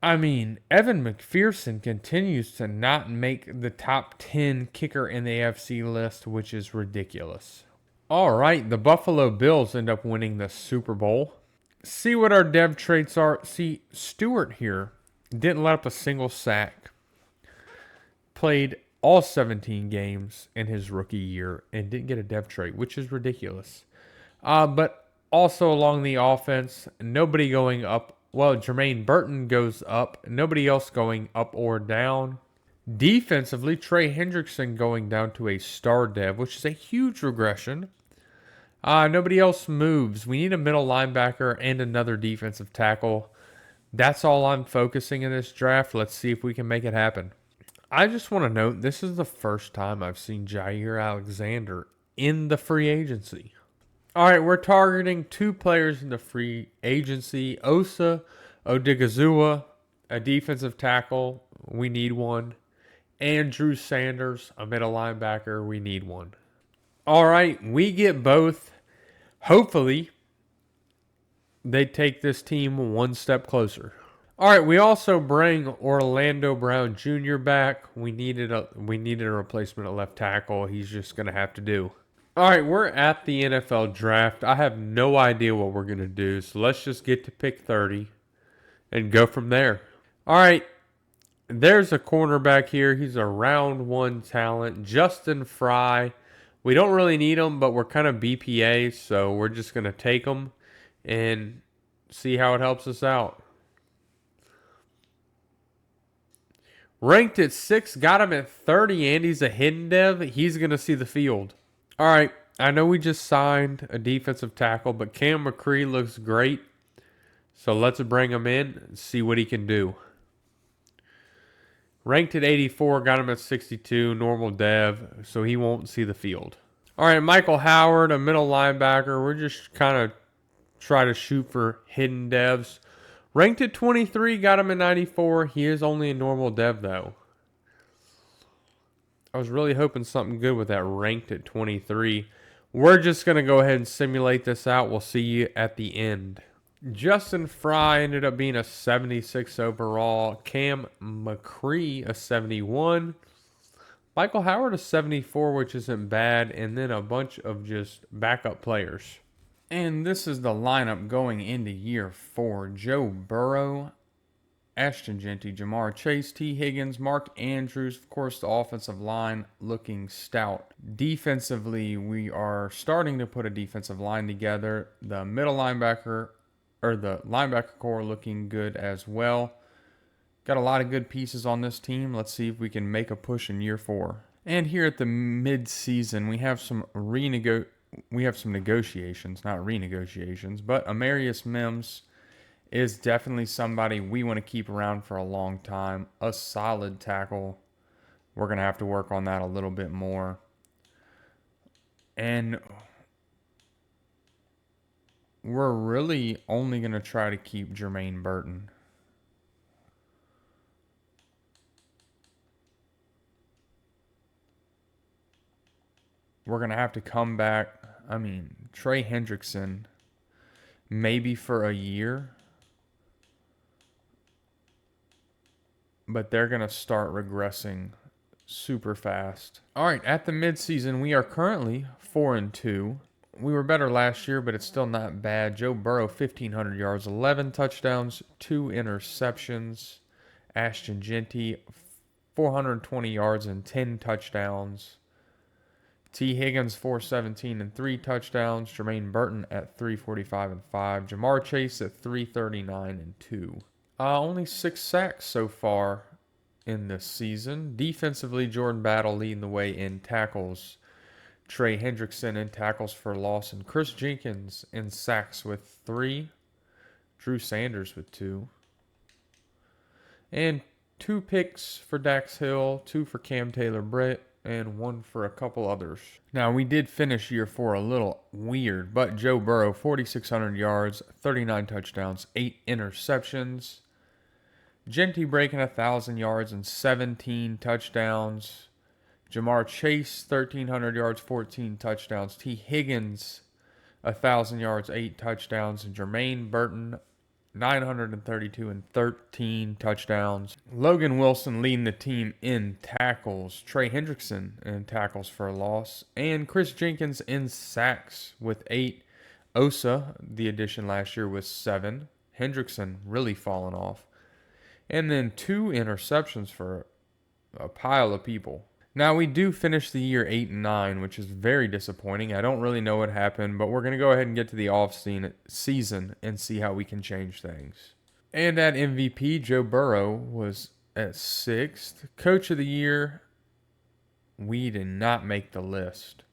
Evan McPherson continues to not make the top 10 kicker in the AFC list, which is ridiculous. All right, the Buffalo Bills end up winning the Super Bowl. See what our dev traits are. See, Stewart here didn't let up a single sack. Played all 17 games in his rookie year and didn't get a dev trait, which is ridiculous. But also along the offense, nobody going up. Well, Jermaine Burton goes up. Nobody else going up or down. Defensively, Trey Hendrickson going down to a star dev, which is a huge regression. Nobody else moves. We need a middle linebacker and another defensive tackle. That's all I'm focusing in this draft. Let's see if we can make it happen. I just want to note, this is the first time I've seen Jair Alexander in the free agency. All right, we're targeting 2 players in the free agency. Osa Odigizua, a defensive tackle. We need one. Andrew Sanders, a middle linebacker. We need one. All right, we get both. Hopefully, they take this team one step closer. All right, we also bring Orlando Brown Jr. back. We needed a replacement at left tackle. He's just going to have to do. All right, we're at the NFL draft. I have no idea what we're going to do, so let's just get to pick 30 and go from there. All right, there's a cornerback here. He's a round 1 talent, Justin Fry. We don't really need him, but we're kind of BPA, so we're just going to take him and see how it helps us out. Ranked at 6, got him at 30, and he's a hidden dev. He's going to see the field. All right, I know we just signed a defensive tackle, but Cam McCree looks great. So let's bring him in and see what he can do. Ranked at 84, got him at 62, normal dev, so he won't see the field. All right, Michael Howard, a middle linebacker. We're just kind of try to shoot for hidden devs. Ranked at 23, got him at 94. He is only a normal dev, though. I was really hoping something good with that ranked at 23. We're just going to go ahead and simulate this out. We'll see you at the end. Justin Fry ended up being a 76 overall. Cam McCree, a 71. Michael Howard, a 74, which isn't bad. And then a bunch of just backup players. And this is the lineup going into year 4. Joe Burrow, Ashton Jeanty, Jamar Chase, T. Higgins, Mark Andrews. Of course, the offensive line looking stout. Defensively, we are starting to put a defensive line together. The middle linebacker, or the linebacker core, looking good as well. Got a lot of good pieces on this team. Let's see if we can make a push in year 4. And here at the mid-season, we have some negotiations, not renegotiations, but Amarius Mims is definitely somebody we want to keep around for a long time. A solid tackle. We're going to have to work on that a little bit more. And we're really only going to try to keep Jermaine Burton. We're going to have to come back. I mean, Trey Hendrickson, maybe for a year. But they're going to start regressing super fast. All right, at the midseason, we are currently 4-2. We were better last year, but it's still not bad. Joe Burrow, 1,500 yards, 11 touchdowns, 2 interceptions. Ashton Jeanty, 420 yards and 10 touchdowns. T. Higgins, 417 and 3 touchdowns. Jermaine Burton at 345 and 5. Jamar Chase at 339 and 2. Only 6 sacks so far in this season. Defensively, Jordan Battle leading the way in tackles. Trey Hendrickson in tackles for loss. And Chris Jenkins in sacks with 3. Drew Sanders with 2. And 2 picks for Dax Hill, 2 for Cam Taylor-Britt, and 1 for a couple others. Now, we did finish year 4 a little weird, but Joe Burrow, 4,600 yards, 39 touchdowns, 8 interceptions. Jeanty breaking 1,000 yards and 17 touchdowns. Jamar Chase, 1,300 yards, 14 touchdowns. T. Higgins, 1,000 yards, 8 touchdowns. And Jermaine Burton, 932 and 13 touchdowns. Logan Wilson leading the team in tackles. Trey Hendrickson in tackles for a loss. And Chris Jenkins in sacks with 8. Osa, the addition last year, was 7. Hendrickson really falling off. And then 2 interceptions for a pile of people. Now, we do finish the year 8-9, which is very disappointing. I don't really know what happened, but we're going to go ahead and get to the off-season and see how we can change things. And at MVP, Joe Burrow was at 6th. Coach of the year, we did not make the list.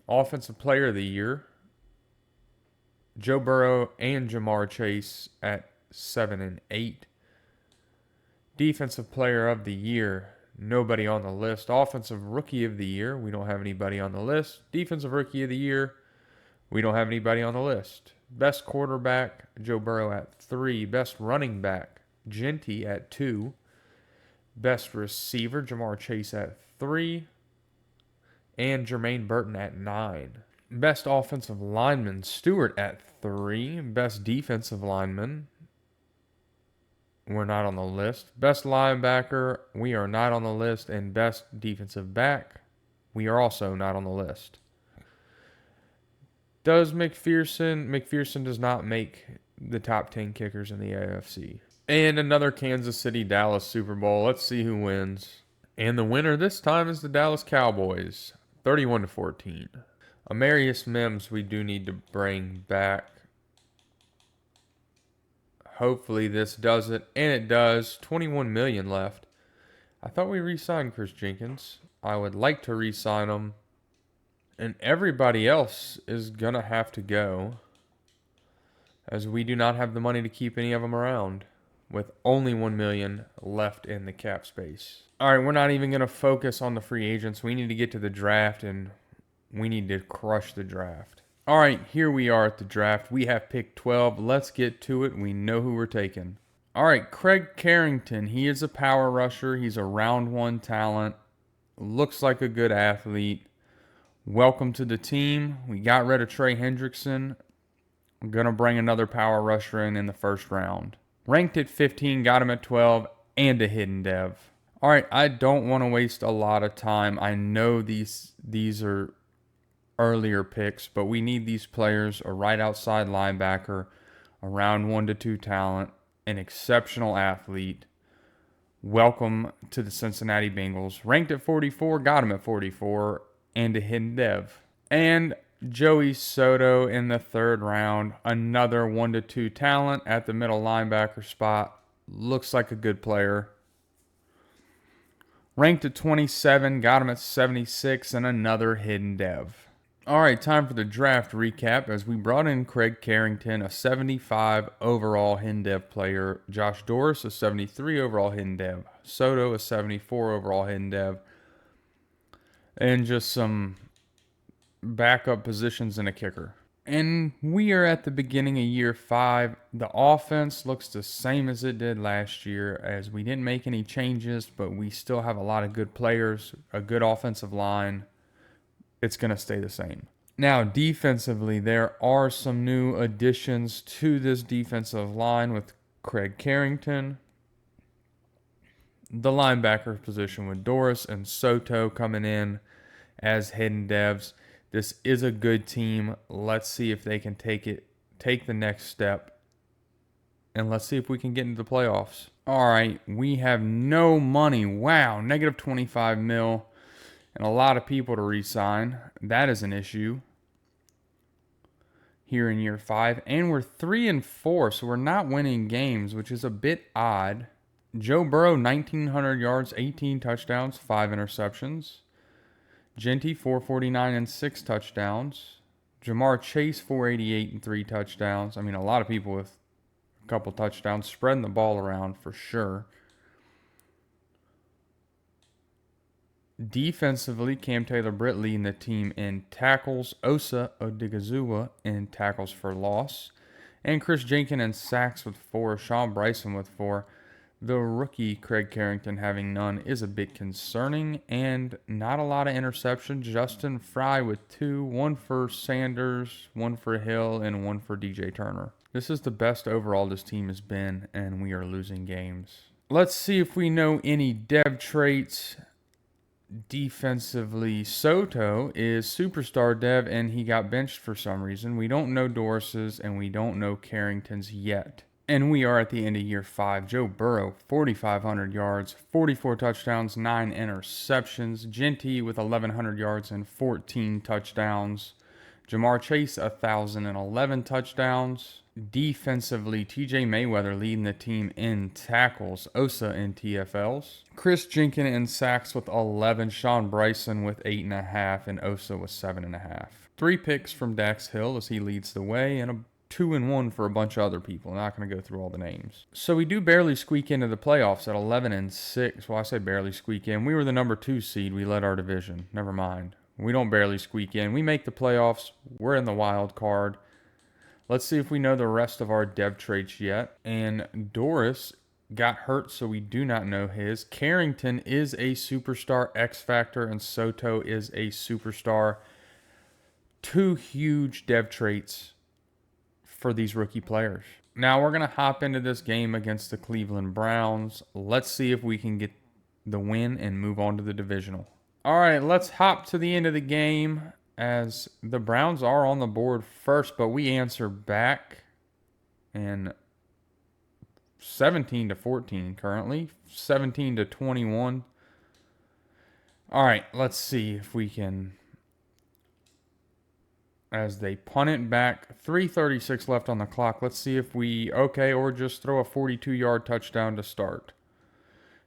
Offensive player of the year, Joe Burrow and Jamar Chase at 7 and 8. Defensive player of the year, nobody on the list. Offensive rookie of the year, we don't have anybody on the list. Defensive rookie of the year, we don't have anybody on the list. Best quarterback, Joe Burrow at 3. Best running back, Jeanty at 2. Best receiver, Jamar Chase at 3. And Jermaine Burton at 9. Best offensive lineman, Stewart at 3. Best defensive lineman, we're not on the list. Best linebacker, we are not on the list. And best defensive back, we are also not on the list. Does McPherson does not make the top 10 kickers in the AFC. And another Kansas City-Dallas Super Bowl. Let's see who wins. And the winner this time is the Dallas Cowboys, 31-14. Amarius Mims we do need to bring back. Hopefully this does it, and it does. $21 million left. I thought we re-signed Chris Jenkins. I would like to re-sign him And everybody else is going to have to go, as we do not have the money to keep any of them around, with only 1 million left in the cap space. All right, we're not even going to focus on the free agents. We need to get to the draft, and we need to crush the draft. All right, here we are at the draft. We have pick 12. Let's get to it. We know who we're taking. All right, Craig Carrington. He is a power rusher. He's a round one talent. Looks like a good athlete. Welcome to the team. We got rid of Trey Hendrickson. I'm going to bring another power rusher in the first round. Ranked at 15, got him at 12, and a hidden dev. All right, I don't want to waste a lot of time. I know these are earlier picks, but we need these players: a right outside linebacker, a round 1 to 2 talent, an exceptional athlete. Welcome to the Cincinnati Bengals. Ranked at 44, got him at 44, and a hidden dev. And Joey Soto in the third round, another 1 to 2 talent at the middle linebacker spot. Looks like a good player. Ranked at 27, got him at 76, and another hidden dev. All right, time for the draft recap, as we brought in Craig Carrington, a 75 overall hidden dev player. Josh Doris, a 73 overall hidden dev. Soto, a 74 overall hidden dev. And just some backup positions and a kicker. And we are at the beginning of year 5. The offense looks the same as it did last year, as we didn't make any changes, but we still have a lot of good players, a good offensive line. It's going to stay the same. Now, defensively, there are some new additions to this defensive line with Craig Carrington. The linebacker position with Doris and Soto coming in as hidden devs. This is a good team. Let's see if they can take the next step, and let's see if we can get into the playoffs. All right, we have no money. Wow, negative 25 mil. And a lot of people to re-sign. That is an issue here in year 5. And we're 3-4, so we're not winning games, which is a bit odd. Joe Burrow, 1,900 yards, 18 touchdowns, 5 interceptions. Genty, 449 and 6 touchdowns. Jamar Chase, 488 and 3 touchdowns. I mean, a lot of people with a couple touchdowns, spreading the ball around for sure. Defensively, Cam Taylor-Britt leading the team in tackles, Osa Odigizua in tackles for loss, and Chris Jenkins in sacks with 4, Sean Bryson with 4. The rookie Craig Carrington having none is a bit concerning, and not a lot of interceptions. Justin Fry with 2, 1 for Sanders, 1 for Hill, and 1 for DJ Turner. This is the best overall this team has been, and we are losing games. Let's see if we know any dev traits. Defensively, Soto is superstar dev, and he got benched for some reason. We don't know Doris's, and we don't know Carrington's yet. And we are at the end of year 5. Joe Burrow, 4,500 yards, 44 touchdowns, 9 interceptions. Genty with 1,100 yards and 14 touchdowns. Jamar Chase, 1,011 touchdowns. Defensively, TJ Mayweather leading the team in tackles, Osa in TFLs. Chris Jenkins in sacks with 11, Sean Bryson with 8.5, and Osa with 7.5. 3 picks from Dax Hill as he leads the way, and a 2-1 for a bunch of other people. I'm not going to go through all the names. So we do barely squeak into the playoffs at 11-6. Well, I say barely squeak in. We were the number 2 seed. We led our division. Never mind. We don't barely squeak in. We make the playoffs. We're in the wild card. Let's see if we know the rest of our dev traits yet. And Doris got hurt, so we do not know his. Carrington is a superstar X Factor, and Soto is a superstar. 2 huge dev traits for these rookie players. Now we're going to hop into this game against the Cleveland Browns. Let's see if we can get the win and move on to the divisional. All right, let's hop to the end of the game, as the Browns are on the board first, but we answer back, and 17-14 currently, 17-21. All right, let's see if we can, as they punt it back, 3:36 left on the clock. Let's see if we, or just throw a 42-yard touchdown to start.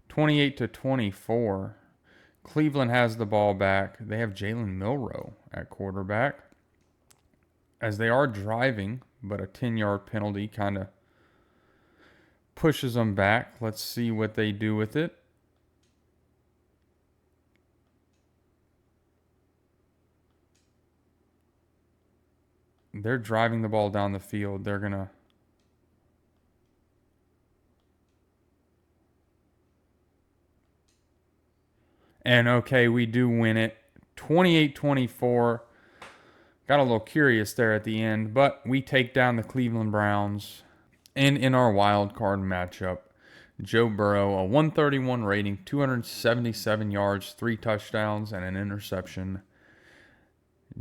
28-24. Cleveland has the ball back. They have Jalen Milroe at quarterback. As they are driving, but a 10-yard penalty kind of pushes them back. Let's see what they do with it. They're driving the ball down the field. They're going to... And okay, we do win it. 28-24. Got a little curious there at the end, but we take down the Cleveland Browns. And in our wild card matchup, Joe Burrow, a 131 rating, 277 yards, 3 touchdowns, and an interception.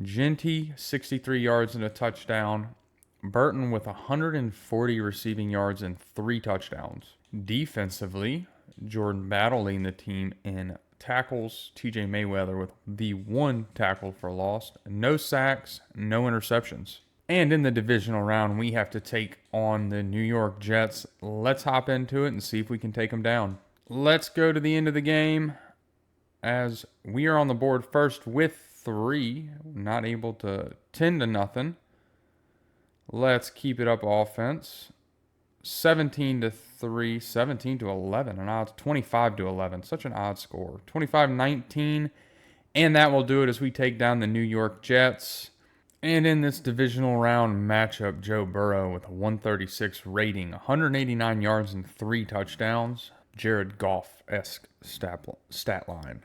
Genty, 63 yards and a touchdown. Burton with 140 receiving yards and 3 touchdowns. Defensively, Jordan Battle leading the team in tackles. TJ Mayweather with the 1 tackle for loss. No sacks, no interceptions. And in the divisional round, we have to take on the New York Jets. Let's hop into it and see if we can take them down. Let's go to the end of the game as we are on the board first with 3. Not able to 10-0. Let's keep it up offense. 17-3, 17-11, an odd 25-11. Such an odd score. 25-19, and that will do it as we take down the New York Jets. And in this divisional round matchup, Joe Burrow with a 136 rating, 189 yards and 3 touchdowns. Jared Goff-esque stat line.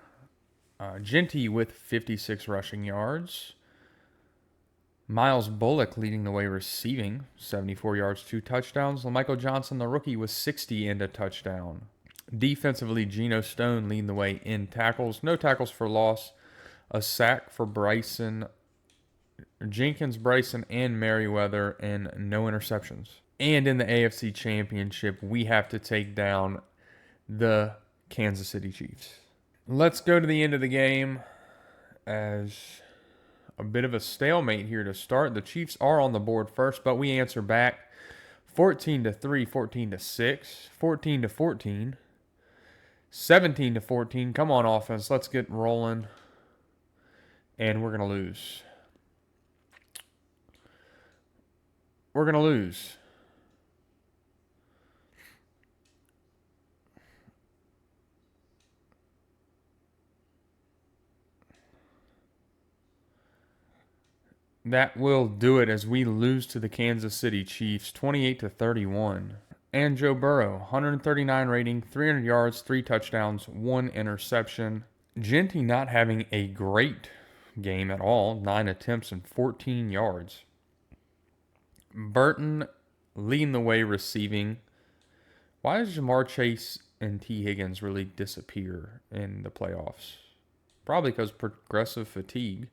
Genty with 56 rushing yards. Miles Bullock leading the way receiving, 74 yards, 2 touchdowns. LaMichael Johnson, the rookie, was 60 and a touchdown. Defensively, Geno Stone leading the way in tackles. No tackles for loss. A sack for Jenkins, Bryson, and Merriweather, and no interceptions. And in the AFC Championship, we have to take down the Kansas City Chiefs. Let's go to the end of the game as a bit of a stalemate here to start. The Chiefs are on the board first, but we answer back 14-3, 14-6, 14-14, 17-14. Come on, offense. Let's get rolling. And we're going to lose. We're going to lose. That will do it as we lose to the Kansas City Chiefs, 28-31. And Joe Burrow, 139 rating, 300 yards, 3 touchdowns, 1 interception. Genty not having a great game at all, 9 attempts and 14 yards. Burton leading the way receiving. Why does Jamar Chase and T. Higgins really disappear in the playoffs? Probably because progressive fatigue.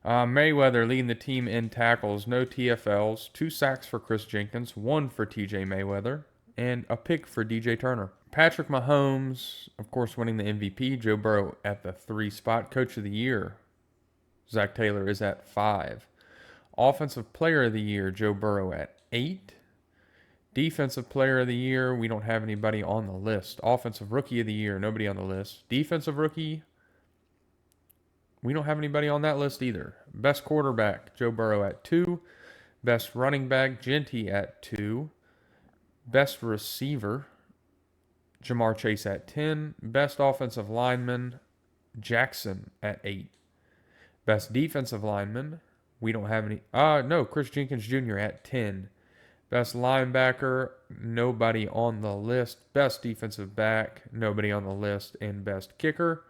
Mayweather leading the team in tackles, no TFLs, 2 sacks for Chris Jenkins, 1 for TJ Mayweather, and a pick for DJ Turner. Patrick Mahomes, of course, winning the MVP. Joe Burrow at the 3 spot. Coach of the Year, Zach Taylor is at 5. Offensive Player of the Year, Joe Burrow at 8. Defensive Player of the Year, we don't have anybody on the list. Offensive Rookie of the Year, nobody on the list. Defensive Rookie, we don't have anybody on that list either. Best quarterback, Joe Burrow at 2. Best running back, Genty at 2. Best receiver, Jamar Chase at 10. Best offensive lineman, Jackson at 8. Best defensive lineman, we don't have any. Chris Jenkins Jr. at 10. Best linebacker, nobody on the list. Best defensive back, nobody on the list. And best kicker,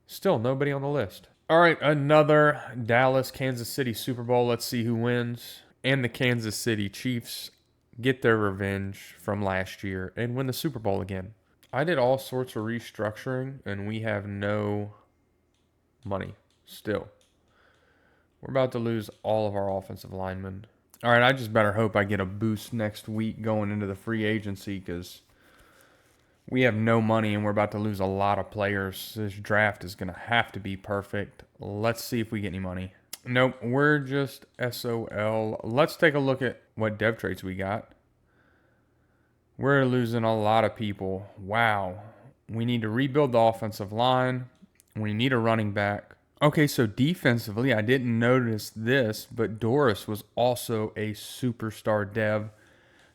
still nobody on the list. All right, another Dallas-Kansas City Super Bowl. Let's see who wins. And the Kansas City Chiefs get their revenge from last year and win the Super Bowl again. I did all sorts of restructuring, and we have no money still. We're about to lose all of our offensive linemen. All right, I just better hope I get a boost next week going into the free agency because we have no money and we're about to lose a lot of players. This draft is going to have to be perfect. Let's see if we get any money. Nope, we're just SOL. Let's take a look at what dev traits we got. We're losing a lot of people. Wow. We need to rebuild the offensive line. We need a running back. Okay, so defensively, I didn't notice this, but Doris was also a superstar dev.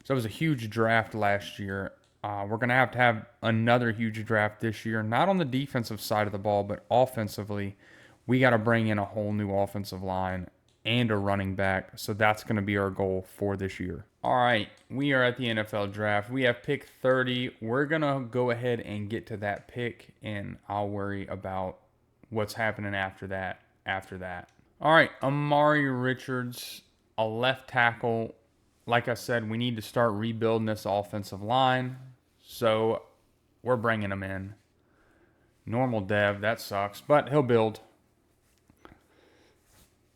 So it was a huge draft last year. We're going to have another huge draft this year, not on the defensive side of the ball, but offensively. We got to bring in a whole new offensive line and a running back. So that's going to be our goal for this year. All right, we are at the NFL draft. We have pick 30. We're going to go ahead and get to that pick, and I'll worry about what's happening after that. All right, Amari Richards, a left tackle. Like I said, we need to start rebuilding this offensive line. So we're bringing him in. Normal dev, that sucks, but he'll build.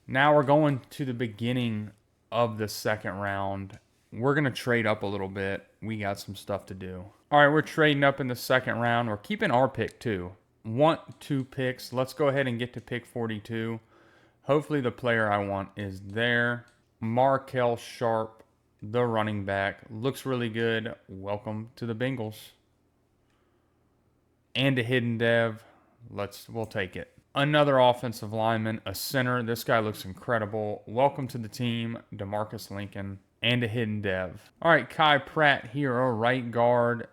Now we're going to the beginning of the second round. We're going to trade up a little bit. We got some stuff to do. All right, we're trading up in the second round. We're keeping our pick too. Want 2 picks. Let's go ahead and get to pick 42. Hopefully the player I want is there. Markel Sharp, the running back. Looks really good. Welcome to the Bengals. And a hidden dev. We'll take it. Another offensive lineman, a center. This guy looks incredible. Welcome to the team, DeMarcus Lincoln. And a hidden dev. All right, Kai Pratt here, a right guard.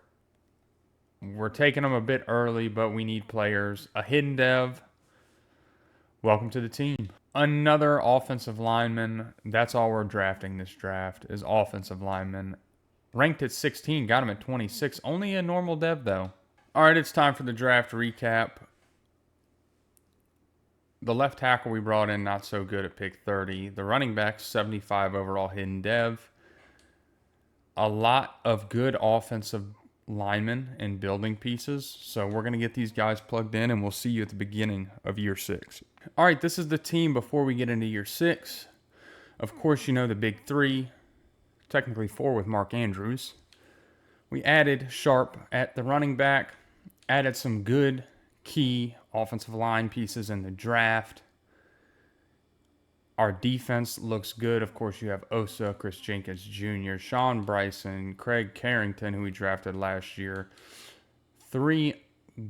We're taking him a bit early, but we need players. A hidden dev. Welcome to the team. Another offensive lineman. That's all we're drafting this draft is offensive linemen. Ranked at 16, got him at 26. Only a normal dev, though. All right, it's time for the draft recap. The left tackle we brought in, not so good at pick 30. The running back, 75 overall hidden dev. A lot of good offensive linemen and building pieces. So we're going to get these guys plugged in, and we'll see you at the beginning of year 6. All right, this is the team before we get into year 6. Of course, you know the big 3. Technically 4 with Mark Andrews. We added Sharp at the running back. Added some good key offensive line pieces in the draft. Our defense looks good. Of course, you have Osa, Chris Jenkins Jr., Sean Bryson, Craig Carrington, who we drafted last year. 3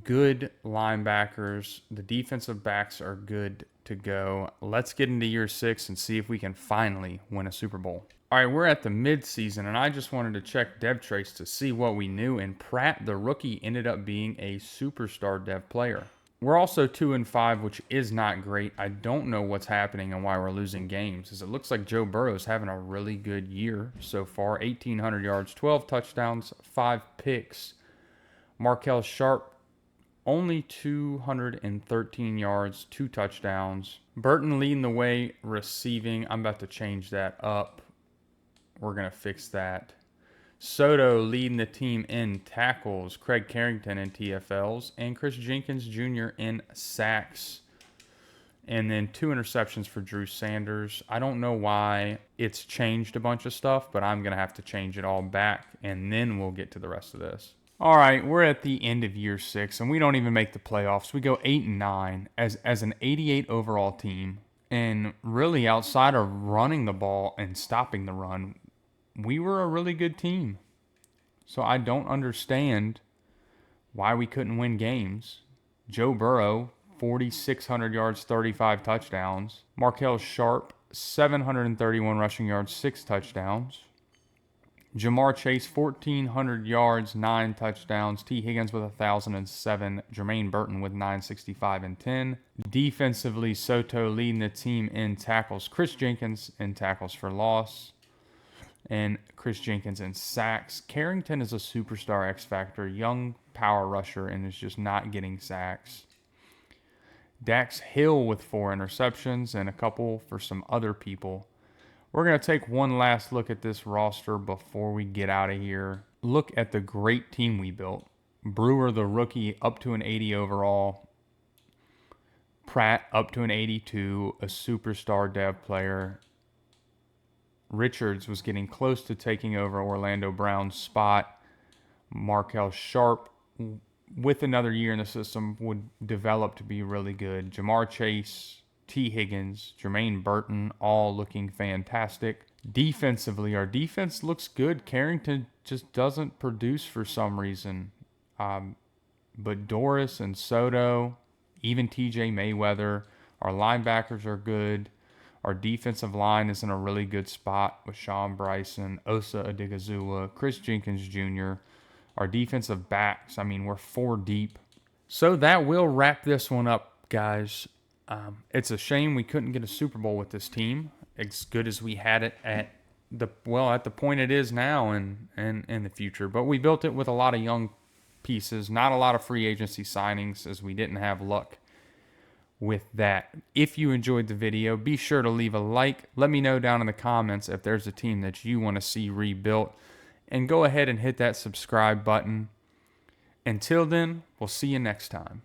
good linebackers. The defensive backs are good to go. Let's get into year 6 and see if we can finally win a Super Bowl. All right, we're at the mid-season, and I just wanted to check dev trace to see what we knew, and Pratt, the rookie, ended up being a superstar dev player. We're also 2-5, which is not great. I don't know what's happening and why we're losing games, as it looks like Joe Burrow's having a really good year so far. 1,800 yards, 12 touchdowns, 5 picks. Markel Sharp, only 213 yards, 2 touchdowns. Burton leading the way receiving. I'm about to change that up. We're going to fix that. Soto leading the team in tackles. Craig Carrington in TFLs. And Chris Jenkins Jr. in sacks. And then 2 interceptions for Drew Sanders. I don't know why it's changed a bunch of stuff, but I'm going to have to change it all back, and then we'll get to the rest of this. All right, we're at the end of year 6, and we don't even make the playoffs. We go 8-9 as an 88 overall team. And really, outside of running the ball and stopping the run, we were a really good team. So I don't understand why we couldn't win games. Joe Burrow, 4,600 yards, 35 touchdowns. Markel Sharp, 731 rushing yards, 6 touchdowns. Jamar Chase, 1,400 yards, 9 touchdowns. T. Higgins with 1,007. Jermaine Burton with 965 and 10. Defensively, Soto leading the team in tackles. Chris Jenkins in tackles for loss. And Chris Jenkins in sacks. Carrington is a superstar X Factor, young power rusher, and is just not getting sacks. Dax Hill with 4 interceptions and a couple for some other people. We're going to take one last look at this roster before we get out of here. Look at the great team we built. Brewer, the rookie, up to an 80 overall. Pratt, up to an 82, a superstar dev player. Richards was getting close to taking over Orlando Brown's spot. Markel Sharp, with another year in the system, would develop to be really good. Jamar Chase, T. Higgins, Jermaine Burton, all looking fantastic. Defensively, our defense looks good. Carrington just doesn't produce for some reason. But Doris and Soto, even TJ Mayweather, our linebackers are good. Our defensive line is in a really good spot with Sean Bryson, Osa Odigizua, Chris Jenkins Jr. Our defensive backs, I mean, we're 4 deep. So that will wrap this one up, guys. It's a shame we couldn't get a Super Bowl with this team, as good as we had it at the point it is now and in the future. But we built it with a lot of young pieces, not a lot of free agency signings, as we didn't have luck with that. If you enjoyed the video, be sure to leave a like. Let me know down in the comments if there's a team that you want to see rebuilt, and go ahead and hit that subscribe button. Until then, we'll see you next time.